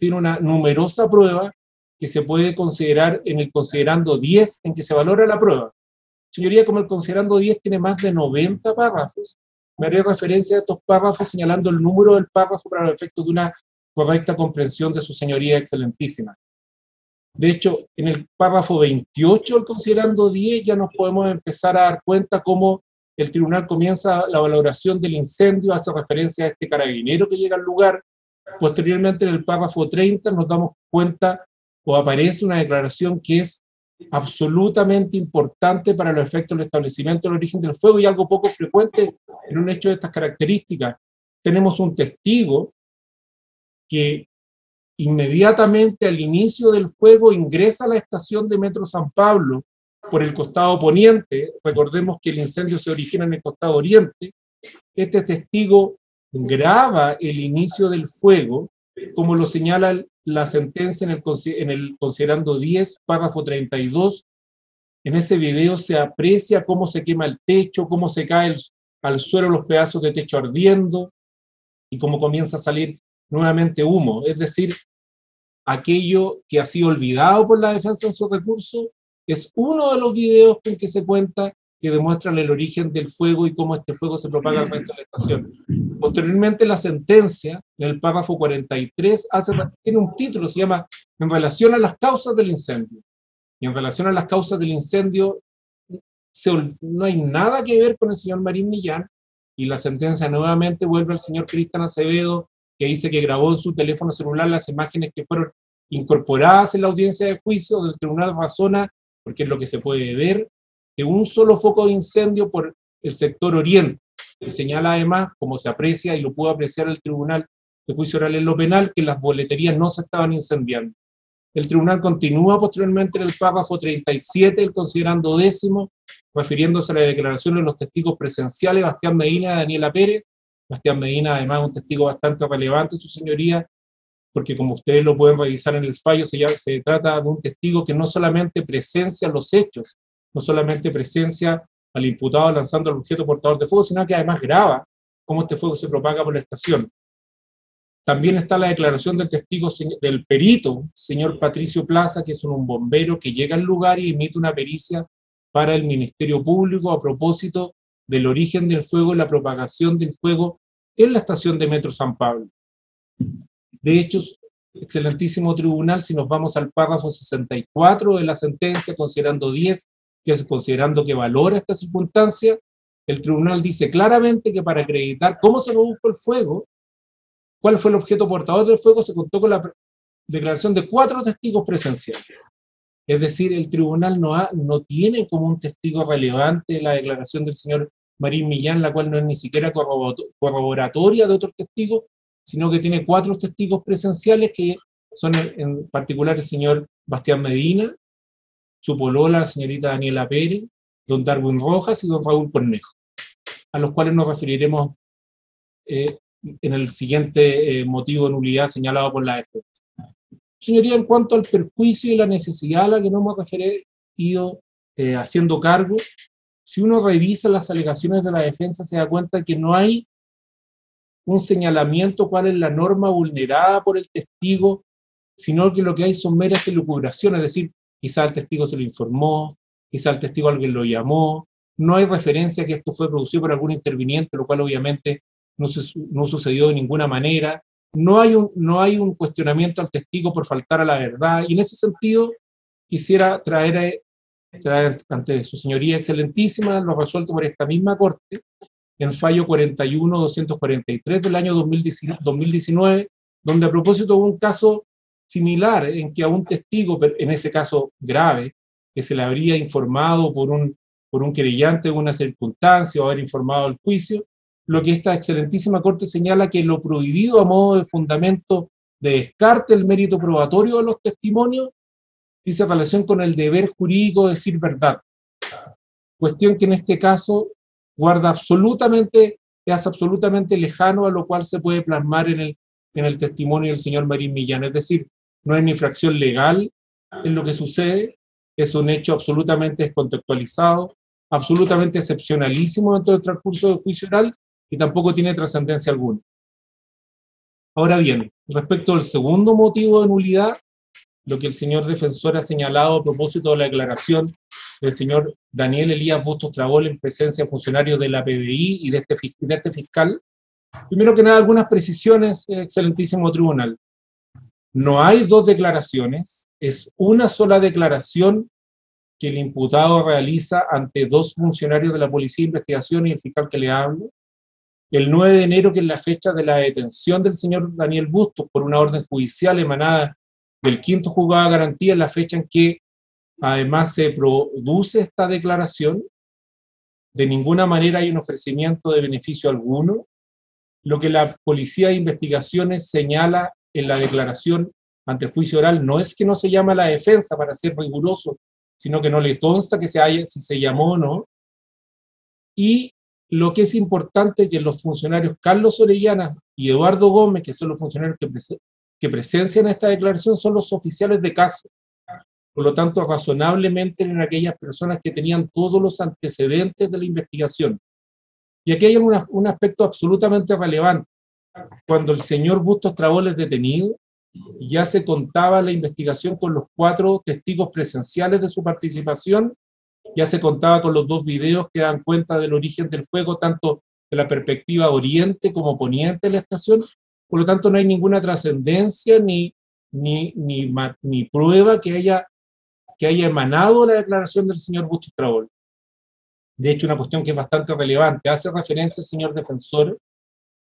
una numerosa prueba que se puede considerar en el considerando 10 en que se valora la prueba. Señoría, como el considerando 10 tiene más de 90 párrafos, me haré referencia a estos párrafos señalando el número del párrafo para los efectos de una correcta comprensión de su señoría excelentísima. De hecho, en el párrafo 28 del considerando 10 ya nos podemos empezar a dar cuenta cómo el tribunal comienza la valoración del incendio, hace referencia a este carabinero que llega al lugar. Posteriormente, en el párrafo 30 nos damos cuenta o aparece una declaración que es absolutamente importante para los efectos del establecimiento del origen del fuego y algo poco frecuente en un hecho de estas características. Tenemos un testigo que inmediatamente al inicio del fuego ingresa a la estación de Metro San Pablo por el costado poniente. Recordemos que el incendio se origina en el costado oriente. Este testigo graba el inicio del fuego, como lo señala la sentencia en el considerando 10, párrafo 32. En ese video se aprecia cómo se quema el techo, cómo se cae al suelo los pedazos de techo ardiendo y cómo comienza a salir nuevamente humo. Es decir, aquello que ha sido olvidado por la defensa en su recurso es uno de los videos en que se cuenta que demuestran el origen del fuego y cómo este fuego se propaga al resto de la estación. Posteriormente, la sentencia, en el párrafo 43, tiene un título, se llama En relación a las causas del incendio. Y en relación a las causas del incendio, no hay nada que ver con el señor Marín Millán, y la sentencia nuevamente vuelve al señor Cristian Acevedo, que dice que grabó en su teléfono celular las imágenes que fueron incorporadas en la audiencia de juicio. Del tribunal razona, porque es lo que se puede ver, de un solo foco de incendio por el sector oriente, y señala además, como se aprecia y lo pudo apreciar el tribunal de juicio oral en lo penal, que las boleterías no se estaban incendiando. El tribunal continúa posteriormente en el párrafo 37 del considerando 10, refiriéndose a la declaración de los testigos presenciales, Bastián Medina y Daniela Pérez. Bastián Medina además es un testigo bastante relevante, su señoría, porque como ustedes lo pueden revisar en el fallo, se trata de un testigo que no solamente presencia los hechos, no solamente presencia al imputado lanzando al objeto portador de fuego, sino que además graba cómo este fuego se propaga por la estación. También está la declaración del testigo, del perito, señor Patricio Plaza, que es un bombero que llega al lugar y emite una pericia para el Ministerio Público a propósito del origen del fuego y la propagación del fuego en la estación de Metro San Pablo. De hecho, excelentísimo tribunal, si nos vamos al párrafo 64 de la sentencia, considerando 10, que es considerando que valora esta circunstancia, el tribunal dice claramente que para acreditar cómo se produjo el fuego, cuál fue el objeto portador del fuego, se contó con la declaración de 4 testigos presenciales. Es decir, el tribunal no tiene como un testigo relevante la declaración del señor Marín Millán, la cual no es ni siquiera corroboratoria de otros testigos, sino que tiene 4 testigos presenciales, que son en particular el señor Bastián Medina, su polola, la señorita Daniela Pérez, don Darwin Rojas y don Raúl Cornejo, a los cuales nos referiremos en el siguiente motivo de nulidad señalado por la defensa. Señoría, en cuanto al perjuicio y la necesidad a la que nos hemos referido haciendo cargo, si uno revisa las alegaciones de la defensa se da cuenta que no hay un señalamiento cuál es la norma vulnerada por el testigo, sino que lo que hay son meras elucubraciones, es decir, quizá el testigo se lo informó, quizá el testigo alguien lo llamó, no hay referencia a que esto fue producido por algún interviniente, lo cual obviamente no sucedió de ninguna manera, no hay un cuestionamiento al testigo por faltar a la verdad, y en ese sentido quisiera traer ante su señoría excelentísima lo resuelto por esta misma Corte, en fallo 41-243 del año 2019, donde a propósito de un caso similar en que a un testigo, en ese caso grave, que se le habría informado por un querellante de una circunstancia o haber informado al juicio, lo que esta excelentísima Corte señala que lo prohibido a modo de fundamento de descarte el mérito probatorio de los testimonios dice relación con el deber jurídico de decir verdad. Cuestión que en este caso es absolutamente lejano a lo cual se puede plasmar en el testimonio del señor Marín Millán. Es decir, no hay ni infracción legal en lo que sucede, es un hecho absolutamente descontextualizado, absolutamente excepcionalísimo dentro del transcurso del juicio oral y tampoco tiene trascendencia alguna. Ahora bien, respecto al segundo motivo de nulidad, lo que el señor defensor ha señalado a propósito de la declaración del señor Daniel Elías Bustos Trabol en presencia de funcionarios de la PDI y de este fiscal. Primero que nada, algunas precisiones, excelentísimo tribunal. No hay dos declaraciones, es una sola declaración que el imputado realiza ante dos funcionarios de la Policía de Investigación y el fiscal que le habla. El 9 de enero, que es la fecha de la detención del señor Daniel Bustos por una orden judicial emanada del 5º Juzgado de Garantía, es la fecha en que además se produce esta declaración. De ninguna manera hay un ofrecimiento de beneficio alguno. Lo que la Policía de Investigaciones señala en la declaración ante el juicio oral no es que no se llama a la defensa, para ser riguroso, sino que no le consta que si se llamó o no. Y lo que es importante es que los funcionarios Carlos Orellana y Eduardo Gómez, que son los funcionarios que presencian esta declaración, son los oficiales de caso. Por lo tanto, razonablemente eran aquellas personas que tenían todos los antecedentes de la investigación. Y aquí hay un aspecto absolutamente relevante. Cuando el señor Bustos Trabol es detenido, ya se contaba la investigación con los 4 testigos presenciales de su participación, ya se contaba con los 2 videos que dan cuenta del origen del fuego, tanto de la perspectiva oriente como poniente de la estación. Por lo tanto, no hay ninguna trascendencia ni prueba que haya emanado la declaración del señor Bustos Trabol. De hecho, una cuestión que es bastante relevante, hace referencia al señor defensor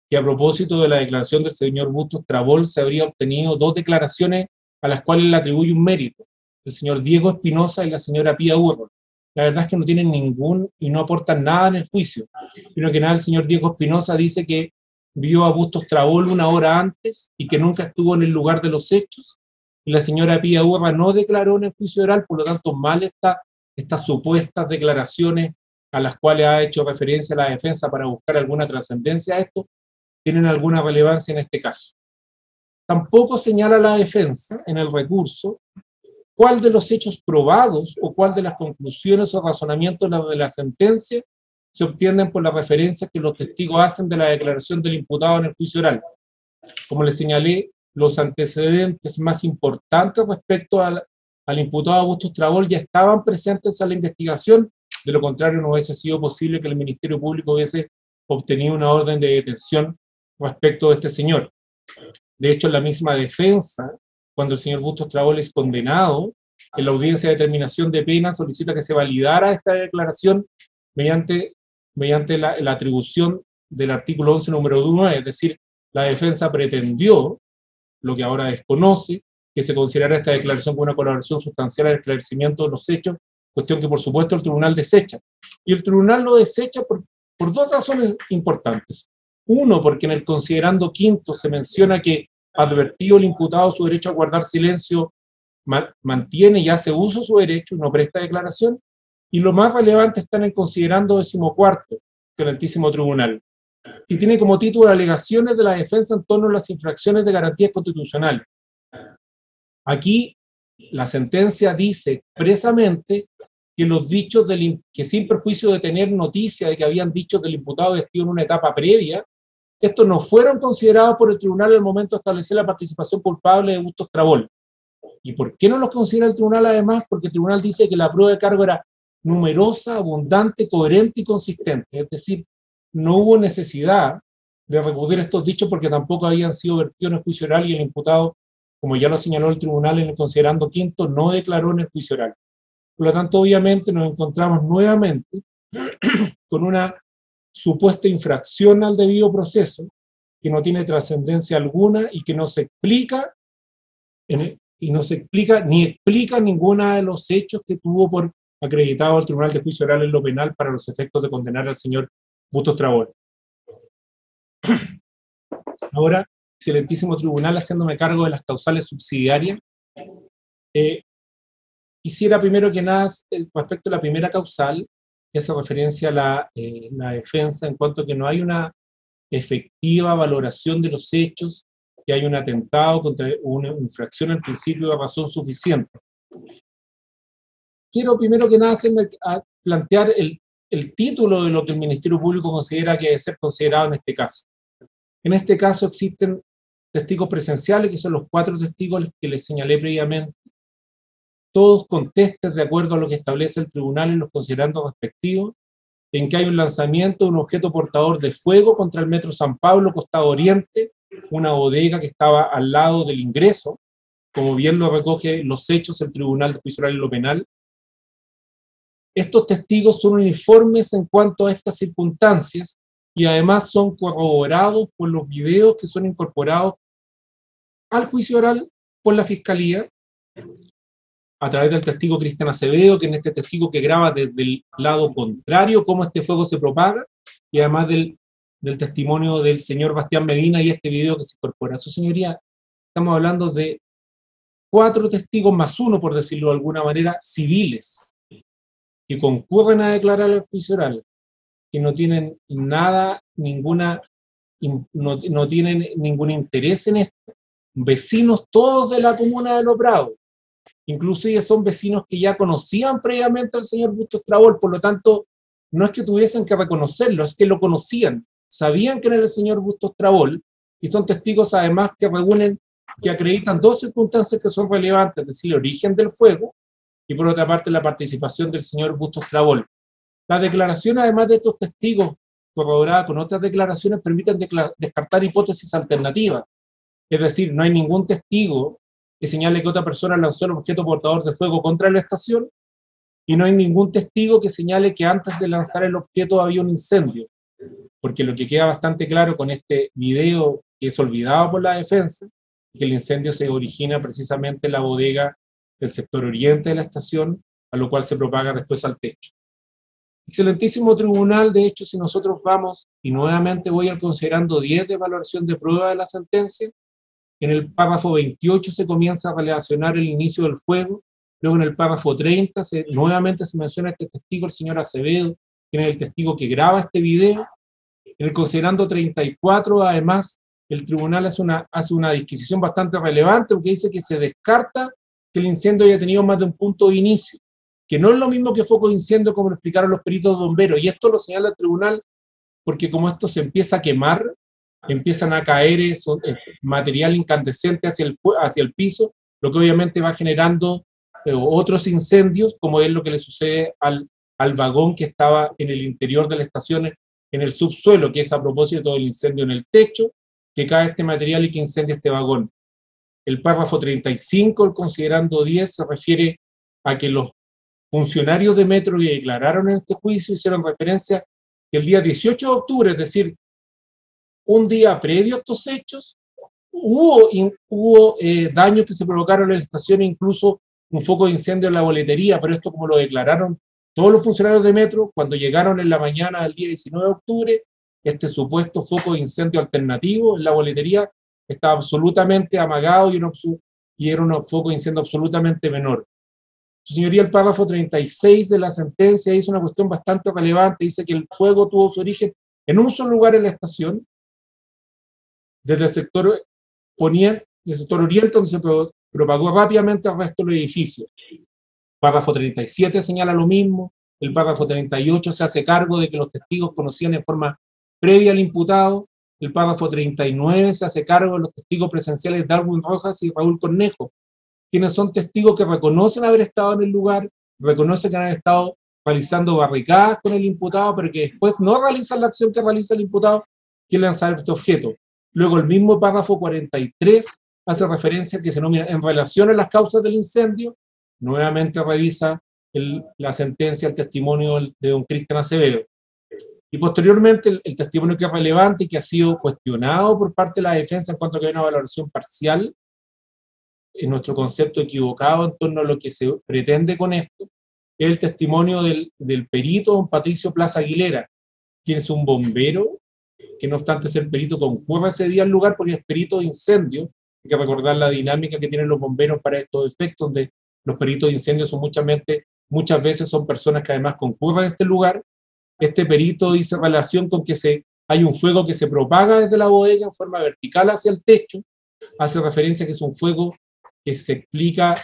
que a propósito de la declaración del señor Bustos Trabol se habría obtenido 2 declaraciones a las cuales le atribuye un mérito, el señor Diego Espinosa y la señora Pía Urro. La verdad es que no tienen ningún y no aportan nada en el juicio. Primero que nada, el señor Diego Espinosa dice que vio a Bustos Trabol 1 hora antes y que nunca estuvo en el lugar de los hechos. Y la señora Pía Urra no declaró en el juicio oral, por lo tanto, mal estas supuestas declaraciones a las cuales ha hecho referencia la defensa para buscar alguna trascendencia a esto, tienen alguna relevancia en este caso. Tampoco señala la defensa en el recurso cuál de los hechos probados o cuál de las conclusiones o razonamientos de la sentencia se obtienen por la referencia que los testigos hacen de la declaración del imputado en el juicio oral. Como les señalé, los antecedentes más importantes respecto al imputado Bustos Trabol ya estaban presentes en la investigación. De lo contrario, no hubiese sido posible que el Ministerio Público hubiese obtenido una orden de detención respecto de este señor. De hecho, en la misma defensa, cuando el señor Bustos Trabol es condenado, en la audiencia de determinación de pena solicita que se validara esta declaración mediante la atribución del artículo 11, número 9, es decir, la defensa pretendió, lo que ahora desconoce, que se considerara esta declaración como una colaboración sustancial al esclarecimiento de los hechos, cuestión que por supuesto el tribunal desecha. Y el tribunal lo desecha por 2 razones importantes. Uno, porque en el considerando quinto se menciona que, advertido el imputado su derecho a guardar silencio, mantiene y hace uso de su derecho y no presta declaración. Y lo más relevante está en el considerando 14º del altísimo tribunal, y tiene como título alegaciones de la defensa en torno a las infracciones de garantías constitucionales. Aquí la sentencia dice expresamente que los dichos que sin perjuicio de tener noticia de que habían dichos del imputado vestido en una etapa previa, estos no fueron considerados por el tribunal al momento de establecer la participación culpable de Bustos Trabol. ¿Y por qué no los considera el tribunal además? Porque el tribunal dice que la prueba de cargo era numerosa, abundante, coherente y consistente. Es decir, no hubo necesidad de recurrir estos dichos porque tampoco habían sido vertidos en el juicio oral y el imputado, como ya lo señaló el tribunal en el considerando quinto, no declaró en el juicio oral. Por lo tanto, obviamente nos encontramos nuevamente con una supuesta infracción al debido proceso que no tiene trascendencia alguna y que no se explica ni explica ninguno de los hechos que tuvo por acreditado al Tribunal de Juicio Oral en lo penal para los efectos de condenar al señor Bustos Trabol. Ahora, excelentísimo tribunal, haciéndome cargo de las causales subsidiarias, quisiera primero que nada, respecto a la primera causal, que hace referencia a la defensa, en cuanto a que no hay una efectiva valoración de los hechos, que hay un atentado contra una infracción al principio de razón suficiente. Quiero primero que nada plantear el título de lo que el Ministerio Público considera que debe ser considerado en este caso. En este caso existen testigos presenciales, que son los 4 testigos que les señalé previamente, todos contestes de acuerdo a lo que establece el tribunal en los considerandos respectivos, en que hay un lanzamiento de un objeto portador de fuego contra el Metro San Pablo, costado oriente, una bodega que estaba al lado del ingreso, como bien lo recoge los hechos el Tribunal de Juicio Oral y lo Penal. Estos testigos son uniformes en cuanto a estas circunstancias y además son corroborados por los videos que son incorporados al juicio oral por la Fiscalía, a través del testigo Cristian Acevedo, que es este testigo que graba desde el lado contrario cómo este fuego se propaga, y además del testimonio del señor Bastián Medina y este video que se incorpora. Su señoría, estamos hablando de 4 testigos más 1, por decirlo de alguna manera, civiles, que concurren a declarar al juicio oral, que no tienen nada, no tienen ningún interés en esto, vecinos todos de la comuna de Los Prados, inclusive son vecinos que ya conocían previamente al señor Bustos Trabol, por lo tanto, no es que tuviesen que reconocerlo, es que lo conocían, sabían que era el señor Bustos Trabol, y son testigos además que acreditan 2 circunstancias que son relevantes, es decir, el origen del fuego, y por otra parte la participación del señor Bustos Trabol. Las declaraciones, además de estos testigos, corroboradas con otras declaraciones, permiten descartar hipótesis alternativas. Es decir, no hay ningún testigo que señale que otra persona lanzó el objeto portador de fuego contra la estación, y no hay ningún testigo que señale que antes de lanzar el objeto había un incendio. Porque lo que queda bastante claro con este video, que es olvidado por la defensa, es que el incendio se origina precisamente en la bodega del sector oriente de la estación, a lo cual se propaga después al techo. Excelentísimo tribunal, de hecho, si nosotros vamos, y nuevamente voy al considerando 10 de valoración de prueba de la sentencia, en el párrafo 28 se comienza a relacionar el inicio del fuego, luego en el párrafo 30 nuevamente se menciona este testigo, el señor Acevedo, que es el testigo que graba este video. En el considerando 34, además, el tribunal hace una disquisición bastante relevante, porque dice que se descarta que el incendio haya tenido más de un punto de inicio, que no es lo mismo que foco de incendio, como lo explicaron los peritos bomberos, y esto lo señala el tribunal porque como esto se empieza a quemar, empiezan a caer material incandescente hacia el piso, lo que obviamente va generando otros incendios, como es lo que le sucede al vagón que estaba en el interior de la estación, en el subsuelo, que es a propósito del incendio en el techo, que cae este material y que incendia este vagón. El párrafo 35, el considerando 10, se refiere a que los funcionarios de Metro que declararon en este juicio hicieron referencia que el día 18 de octubre, es decir, un día previo a estos hechos, hubo daños que se provocaron en la estación, incluso un foco de incendio en la boletería, pero esto como lo declararon todos los funcionarios de Metro, cuando llegaron en la mañana del día 19 de octubre, este supuesto foco de incendio alternativo en la boletería estaba absolutamente amagado y era un foco de incendio absolutamente menor. Su señoría, el párrafo 36 de la sentencia dice una cuestión bastante relevante, dice que el fuego tuvo su origen en un solo lugar en la estación, desde el sector oriente, donde se propagó rápidamente al resto del edificio. El párrafo 37 señala lo mismo, el párrafo 38 se hace cargo de que los testigos conocían en forma previa al imputado, el párrafo 39 se hace cargo de los testigos presenciales Darwin Rojas y Raúl Cornejo, quienes son testigos que reconocen haber estado en el lugar, reconocen que han estado realizando barricadas con el imputado, pero que después no realizan la acción que realiza el imputado, que es lanzar este objeto. Luego el mismo párrafo 43 hace referencia a que se denomina en relación a las causas del incendio, nuevamente revisa la sentencia, el testimonio de don Cristian Acevedo. Y posteriormente el testimonio que es relevante y que ha sido cuestionado por parte de la defensa en cuanto a que hay una valoración parcial, en nuestro concepto equivocado en torno a lo que se pretende con esto, es el testimonio del perito don Patricio Plaza Aguilera, quien es un bombero, que no obstante ser perito concurre ese día al lugar porque es perito de incendio. Hay que recordar la dinámica que tienen los bomberos para estos efectos, donde los peritos de incendio son muchas veces son personas que además concurren a este lugar. Este perito dice relación con que hay un fuego que se propaga desde la bodega en forma vertical hacia el techo, hace referencia a que es un fuego que se explica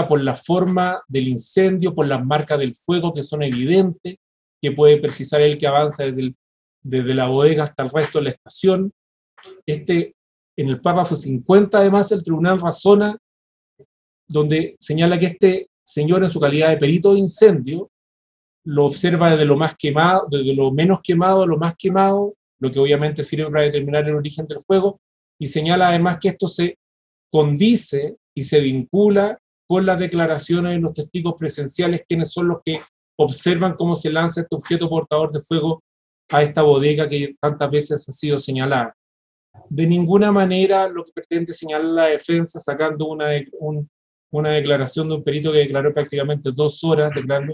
por la forma del incendio, por las marcas del fuego que son evidentes, que puede precisar el que avanza desde la bodega hasta el resto de la estación. En el párrafo 50, además, el tribunal razona donde señala que este señor, en su calidad de perito de incendio, lo observa desde lo más quemado, desde lo menos quemado a lo más quemado, lo que obviamente sirve para determinar el origen del fuego, y señala además que esto se condice y se vincula con las declaraciones de los testigos presenciales, quienes son los que observan cómo se lanza este objeto portador de fuego a esta bodega que tantas veces ha sido señalada. De ninguna manera lo que pretende señalar la defensa, sacando una declaración de un perito que declaró prácticamente 2 horas, declarando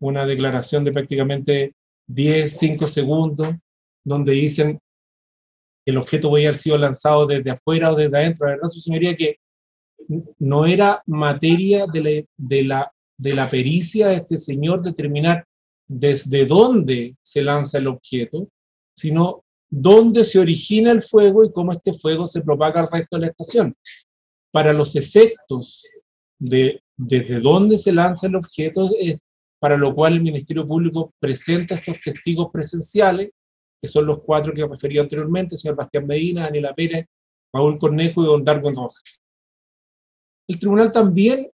una declaración de prácticamente 5 segundos, donde dicen que el objeto podía haber sido lanzado desde afuera o desde adentro. La verdad, su señoría, que no era materia de la pericia de este señor determinar desde dónde se lanza el objeto, sino dónde se origina el fuego y cómo este fuego se propaga al resto de la estación. Para los efectos de desde dónde se lanza el objeto, para lo cual el Ministerio Público presenta estos testigos presenciales, que son los 4 que referí anteriormente: el señor Bastián Medina, Daniela Pérez, Raúl Cornejo y don Darwin Rojas. El tribunal también,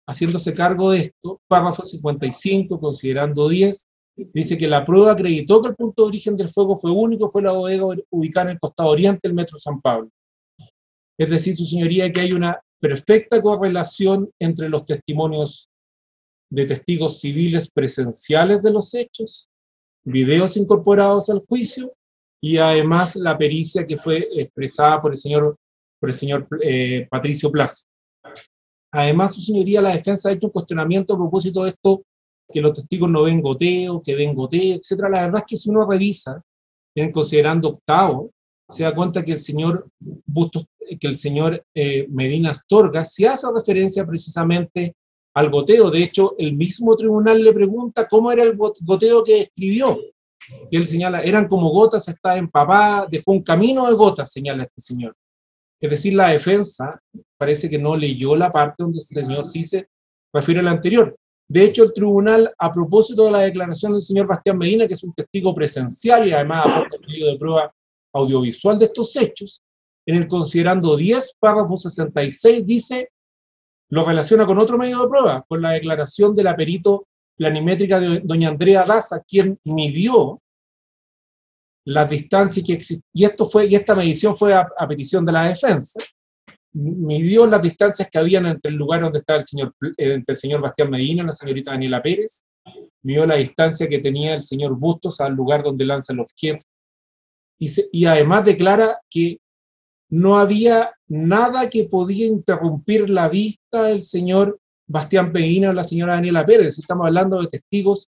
haciéndose cargo de esto, párrafo 55, considerando 10, dice que la prueba acreditó que el punto de origen del fuego fue único, fue la bodega ubicada en el costado oriente del Metro San Pablo. Es decir, su señoría, que hay una perfecta correlación entre los testimonios de testigos civiles presenciales de los hechos, videos incorporados al juicio, y además la pericia que fue expresada por el señor Patricio Plaza. Además, su señoría, la defensa ha hecho un cuestionamiento a propósito de esto, que los testigos no ven goteo, que ven goteo, etc. La verdad es que si uno revisa, considerando octavo, se da cuenta que el señor Bustos, que el señor Medina Astorga se hace referencia precisamente al goteo. De hecho, el mismo tribunal le pregunta cómo era el goteo que describió. Y él señala, eran como gotas, estaba empapada, dejó un camino de gotas, señala este señor. Es decir, la defensa parece que no leyó la parte donde el señor sí se refiere al anterior. De hecho, el tribunal, a propósito de la declaración del señor Bastián Medina, que es un testigo presencial y además aporta el medio de prueba audiovisual de estos hechos, en el considerando 10, párrafo 66, dice, lo relaciona con otro medio de prueba, con la declaración de la perito planimétrica de doña Andrea Daza, quien midió las distancias que existían, y esta medición fue a petición de la defensa, midió las distancias que habían entre el lugar donde estaba entre el señor Bastián Medina y la señorita Daniela Pérez, midió la distancia que tenía el señor Bustos al lugar donde lanza el objeto, y además declara que no había nada que podía interrumpir la vista del señor Bastián Medina o la señora Daniela Pérez. Estamos hablando de testigos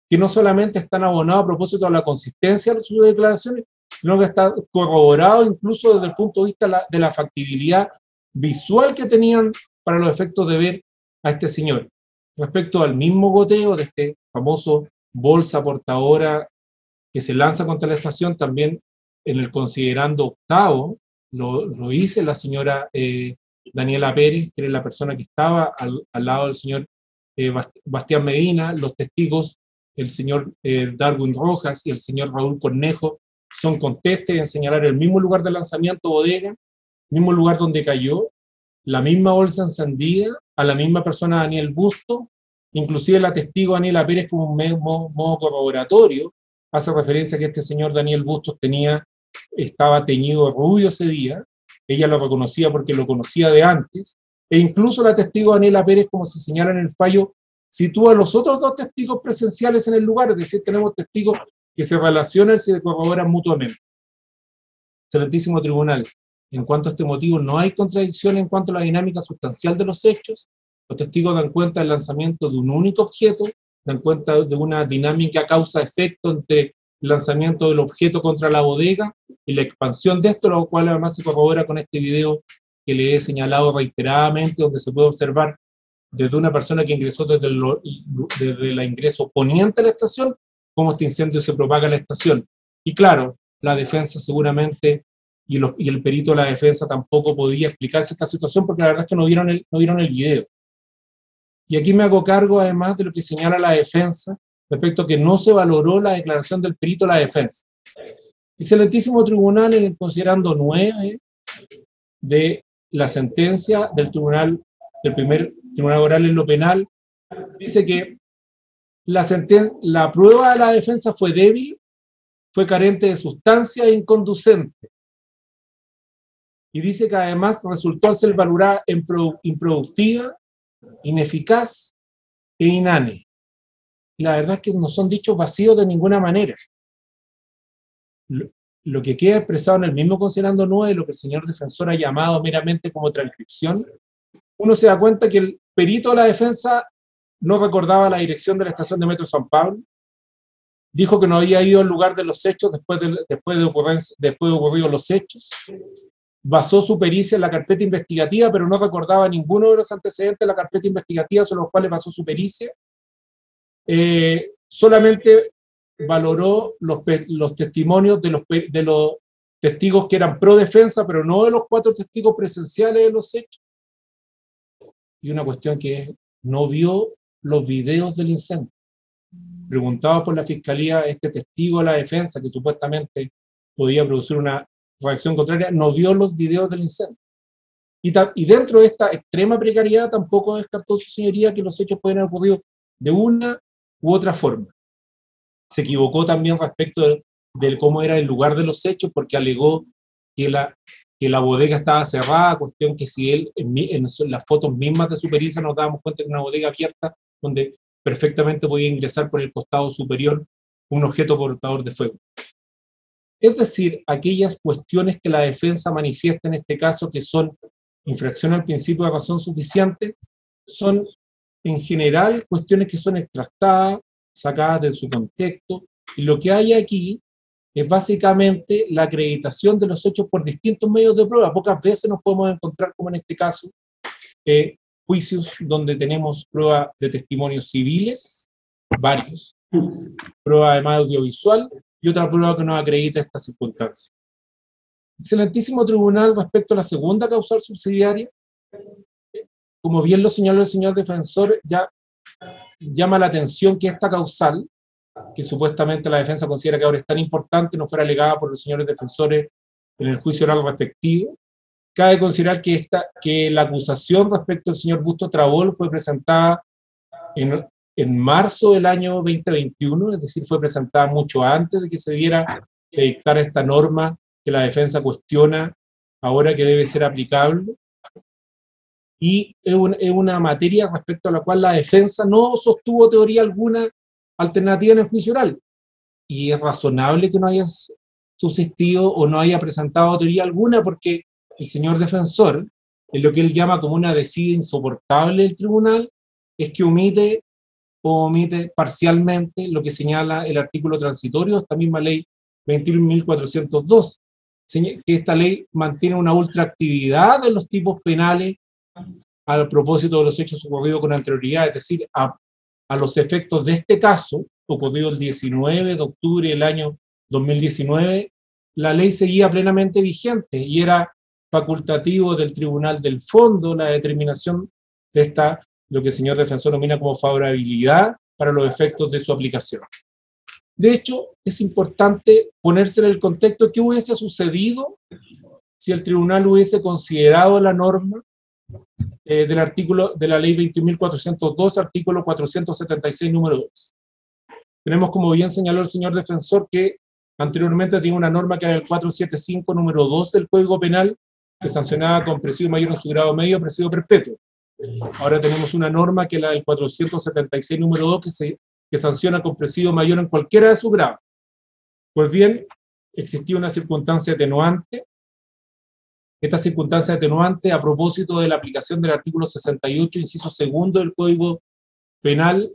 que no solamente están abonados a propósito de la consistencia de sus declaraciones, sino que está corroborado incluso desde el punto de vista de la factibilidad visual que tenían para los efectos de ver a este señor. Respecto al mismo goteo de este famoso bolsa portadora que se lanza contra la estación, también en el considerando octavo, lo dice la señora Daniela Pérez, que era la persona que estaba al lado del señor Bastián Medina. Los testigos, el señor Darwin Rojas y el señor Raúl Cornejo, son contestes en señalar el mismo lugar de lanzamiento, bodega, mismo lugar donde cayó, la misma bolsa encendida, a la misma persona Daniel Bustos, inclusive la testigo Daniela Pérez, como un modo corroboratorio, hace referencia a que este señor Daniel Bustos estaba teñido rubio ese día, ella lo reconocía porque lo conocía de antes, e incluso la testigo Daniela Pérez, como se señala en el fallo, sitúa a los otros 2 testigos presenciales en el lugar, es decir, tenemos testigos que se relacionan y se corroboran mutuamente. Excelentísimo tribunal, en cuanto a este motivo no hay contradicción en cuanto a la dinámica sustancial de los hechos. Los testigos dan cuenta del lanzamiento de un único objeto, dan cuenta de una dinámica causa-efecto entre el lanzamiento del objeto contra la bodega y la expansión de esto, lo cual además se corrobora con este video que le he señalado reiteradamente, donde se puede observar desde una persona que ingresó desde el ingreso poniente a la estación, cómo este incendio se propaga en la estación. Y claro, la defensa seguramente, y el perito de la defensa tampoco podía explicarse esta situación, porque la verdad es que no vieron el video. Y aquí me hago cargo además de lo que señala la defensa, respecto a que no se valoró la declaración del perito de la defensa. Excelentísimo tribunal, en el considerando 9 de la sentencia del tribunal del primer tribunal oral en lo penal, dice que la prueba de la defensa fue débil, fue carente de sustancia e inconducente. Y dice que además resultó al ser valorada improductiva, ineficaz e inane. Y la verdad es que no son dichos vacíos de ninguna manera. Lo que queda expresado en el mismo considerando 9, lo que el señor defensor ha llamado meramente como transcripción, uno se da cuenta que el perito de la defensa no recordaba la dirección de la estación de metro San Pablo, dijo que no había ido al lugar de los hechos después de ocurridos los hechos, basó su pericia en la carpeta investigativa, pero no recordaba ninguno de los antecedentes de la carpeta investigativa sobre los cuales basó su pericia. Solamente valoró los testimonios de los testigos que eran pro defensa, pero no de los 4 testigos presenciales de los hechos. Y una cuestión que es, no vio los videos del incendio. Preguntado por la fiscalía, este testigo de la defensa, que supuestamente podía producir una reacción contraria, no vio los videos del incendio. Y dentro de esta extrema precariedad tampoco descartó su señoría que los hechos pueden haber ocurrido de una u otra forma. Se equivocó también respecto de cómo era el lugar de los hechos, porque alegó que la bodega estaba cerrada, cuestión que si él, en las fotos mismas de su pericia nos dábamos cuenta que era una bodega abierta, donde perfectamente podía ingresar por el costado superior un objeto portador de fuego. Es decir, aquellas cuestiones que la defensa manifiesta en este caso, que son infracción al principio de razón suficiente, son en general cuestiones que son extractadas, sacadas de su contexto, y lo que hay aquí es básicamente la acreditación de los hechos por distintos medios de prueba. Pocas veces nos podemos encontrar, como en este caso, juicios donde tenemos prueba de testimonios civiles, varios, prueba además audiovisual, y otra prueba que nos acredita esta circunstancia. Excelentísimo Tribunal, respecto a la segunda causal subsidiaria, como bien lo señaló el señor defensor, ya llama la atención que esta causal, que supuestamente la defensa considera que ahora es tan importante, no fuera alegada por los señores defensores en el juicio oral respectivo. Cabe considerar que la acusación respecto al señor Bustos Trabol fue presentada en marzo del año 2021, es decir, fue presentada mucho antes de que se dictara esta norma que la defensa cuestiona ahora que debe ser aplicable. Y es una materia respecto a la cual la defensa no sostuvo teoría alguna alternativa en el juicio oral. Y es razonable que no haya subsistido o no haya presentado teoría alguna, porque el señor defensor, en lo que él llama como una desidia insoportable del tribunal, es que omite parcialmente lo que señala el artículo transitorio de esta misma ley 21.402, que esta ley mantiene una ultraactividad de los tipos penales al propósito de los hechos ocurridos con anterioridad, es decir, a los efectos de este caso, ocurrido el 19 de octubre del año 2019, la ley seguía plenamente vigente y era facultativo del Tribunal del Fondo la determinación de esta, lo que el señor defensor denomina como favorabilidad para los efectos de su aplicación. De hecho, es importante ponerse en el contexto de qué hubiese sucedido si el tribunal hubiese considerado la norma del artículo de la ley 21.402, artículo 476, número 2. Tenemos, como bien señaló el señor defensor, que anteriormente tenía una norma que era el 475, número 2 del Código Penal, que sancionaba con presidio mayor en su grado medio, presidio perpetuo. Ahora tenemos una norma que es la del 476, número 2, que sanciona con presidio mayor en cualquiera de sus grados. Pues bien, existía una circunstancia atenuante. Esta circunstancia atenuante, a propósito de la aplicación del artículo 68, inciso segundo del Código Penal,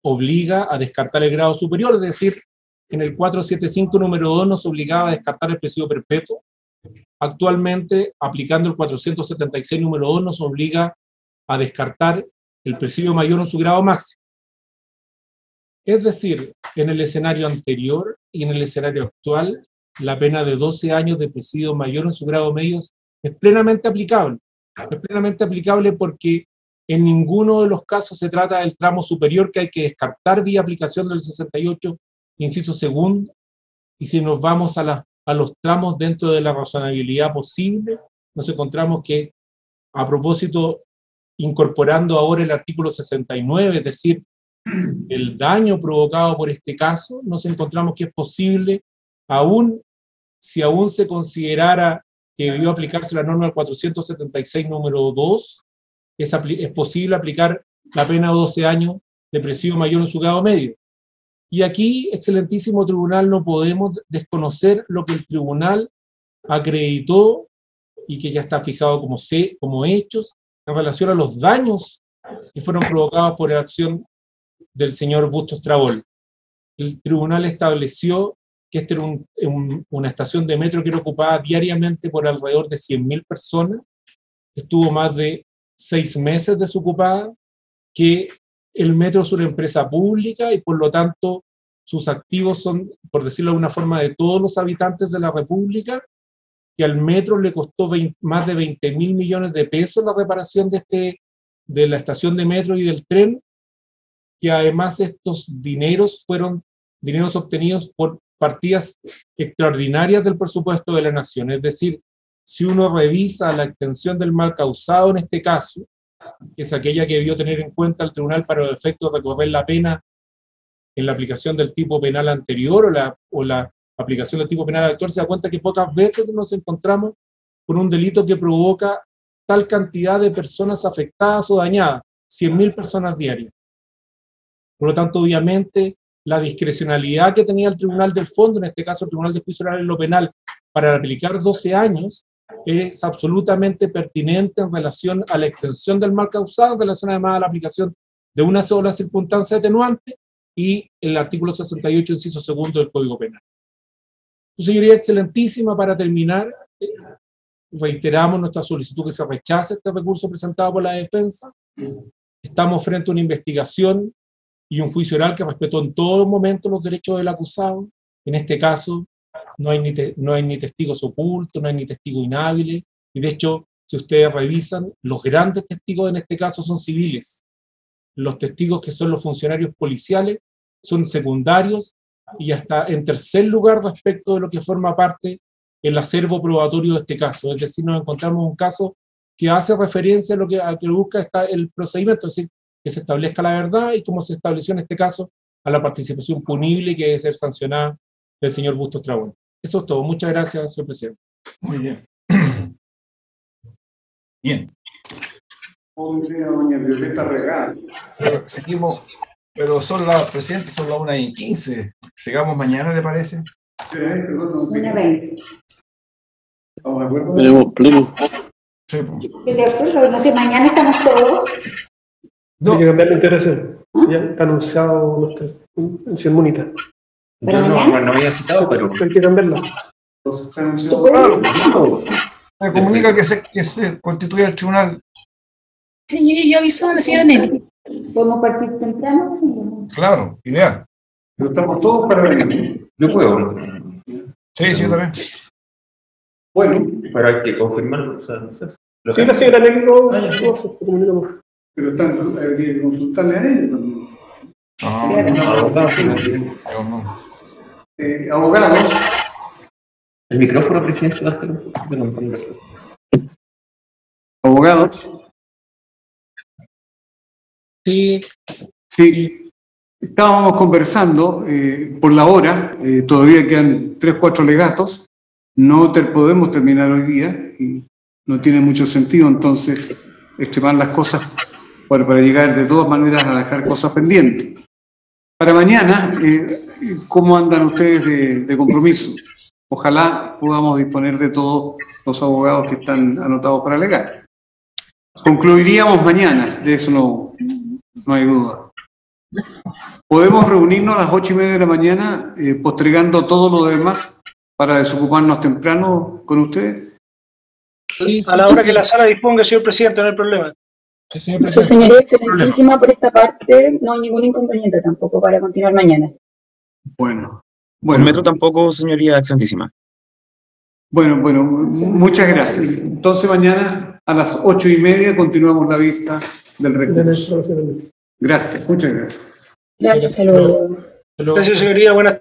obliga a descartar el grado superior, es decir, en el 475 número 2 nos obligaba a descartar el presidio perpetuo. Actualmente, aplicando el 476 número 2, nos obliga a descartar el presidio mayor en su grado máximo. Es decir, en el escenario anterior y en el escenario actual, la pena de 12 años de presidio mayor en su grado medio es plenamente aplicable. Es plenamente aplicable porque en ninguno de los casos se trata del tramo superior que hay que descartar vía aplicación del 68, inciso segundo, y si nos vamos a los tramos dentro de la razonabilidad posible, nos encontramos que a propósito, incorporando ahora el artículo 69, es decir, el daño provocado por este caso, nos encontramos que es posible, si aún se considerara que debió aplicarse la norma del 476 número 2, es posible aplicar la pena de 12 años de presidio mayor en su grado medio. Y aquí, excelentísimo tribunal, no podemos desconocer lo que el tribunal acreditó y que ya está fijado como hechos en relación a los daños que fueron provocados por la acción del señor Bustos Trabol. El tribunal estableció que esta era una estación de metro que era ocupada diariamente por alrededor de 100.000 personas, estuvo más de 6 meses desocupada, que el metro es una empresa pública y por lo tanto sus activos son, por decirlo de una forma, de todos los habitantes de la República, que al metro le costó más de 20.000 millones de pesos la reparación de la estación de metro y del tren, que además estos dineros fueron dineros obtenidos por partidas extraordinarias del presupuesto de la Nación. Es decir, si uno revisa la extensión del mal causado en este caso, que es aquella que debió tener en cuenta el tribunal para los efectos de recorrer la pena en la aplicación del tipo penal anterior o la aplicación del tipo penal actual, se da cuenta que pocas veces nos encontramos con un delito que provoca tal cantidad de personas afectadas o dañadas, 100.000 personas diarias. Por lo tanto, obviamente, la discrecionalidad que tenía el Tribunal del Fondo, en este caso el Tribunal de Juicio Oral en lo Penal, para aplicar 12 años, es absolutamente pertinente en relación a la extensión del mal causado, en relación además a la aplicación de una sola circunstancia atenuante y el artículo 68, inciso segundo del Código Penal. Su señoría excelentísima, para terminar, reiteramos nuestra solicitud que se rechace este recurso presentado por la defensa. Estamos frente a una investigación y un juicio oral que respetó en todo momento los derechos del acusado. En este caso, no hay ni testigos ocultos, no hay ni testigos inhábiles, y de hecho, si ustedes revisan, los grandes testigos en este caso son civiles. Los testigos que son los funcionarios policiales son secundarios y hasta en tercer lugar respecto de lo que forma parte el acervo probatorio de este caso. Es decir, nos encontramos un caso que hace referencia a lo que busca el procedimiento, es decir, que se establezca la verdad y como se estableció en este caso, a la participación punible que debe ser sancionada del señor Bustos Trabol. Eso es todo. Muchas gracias, señor presidente. Muy bien. Bien. Doña Violeta Regal. Seguimos, pero presidente, son las 1:15. Sigamos mañana, ¿le parece? 1:20. ¿Estamos de acuerdo? Tenemos pleno. Sí, pues. Estoy de acuerdo, no sé, mañana estamos todos. No. Hay que cambiar la integración. Ya está anunciado los tres en Cienmunita. Pero Yo no había citado, pero Hay que cambiarla. Entonces, está anunciado. Me comunica que se constituye el tribunal. Señoría, yo aviso a la señora Nelly. ¿Podemos partir temprano? Sí. Claro, ideal. Pero estamos todos para venir. yo puedo. Sí, sí, yo también. Bueno, Pero hay que confirmarlo. O sea, no sé. Sí, la señora Nelly lo comunicamos. pero tanto habría que consultarle a ella también. Abogados. El micrófono, presidente. Abogados. Sí, Sí, estábamos conversando por la hora, todavía quedan 3-4 legatos, no podemos terminar hoy día y no tiene mucho sentido entonces extremar las cosas para llegar de todas maneras a dejar cosas pendientes. Para mañana, ¿cómo andan ustedes de compromiso? Ojalá podamos disponer de todos los abogados que están anotados para alegar. Concluiríamos mañana, de eso no hay duda. Podemos reunirnos a las 8:30 de la mañana, postergando todo lo demás para desocuparnos temprano con ustedes. A la hora que la sala disponga, señor presidente, no hay problema. sí, señor Su presidente. señoría excelentísima por esta parte, no hay ningún inconveniente tampoco para continuar mañana. Bueno, El metro tampoco, señoría excelentísima. bueno, muchas gracias. Entonces mañana a las 8:30 continuamos la vista del recurso. Gracias, muchas gracias. Gracias, hasta luego. Gracias, señoría. Buenas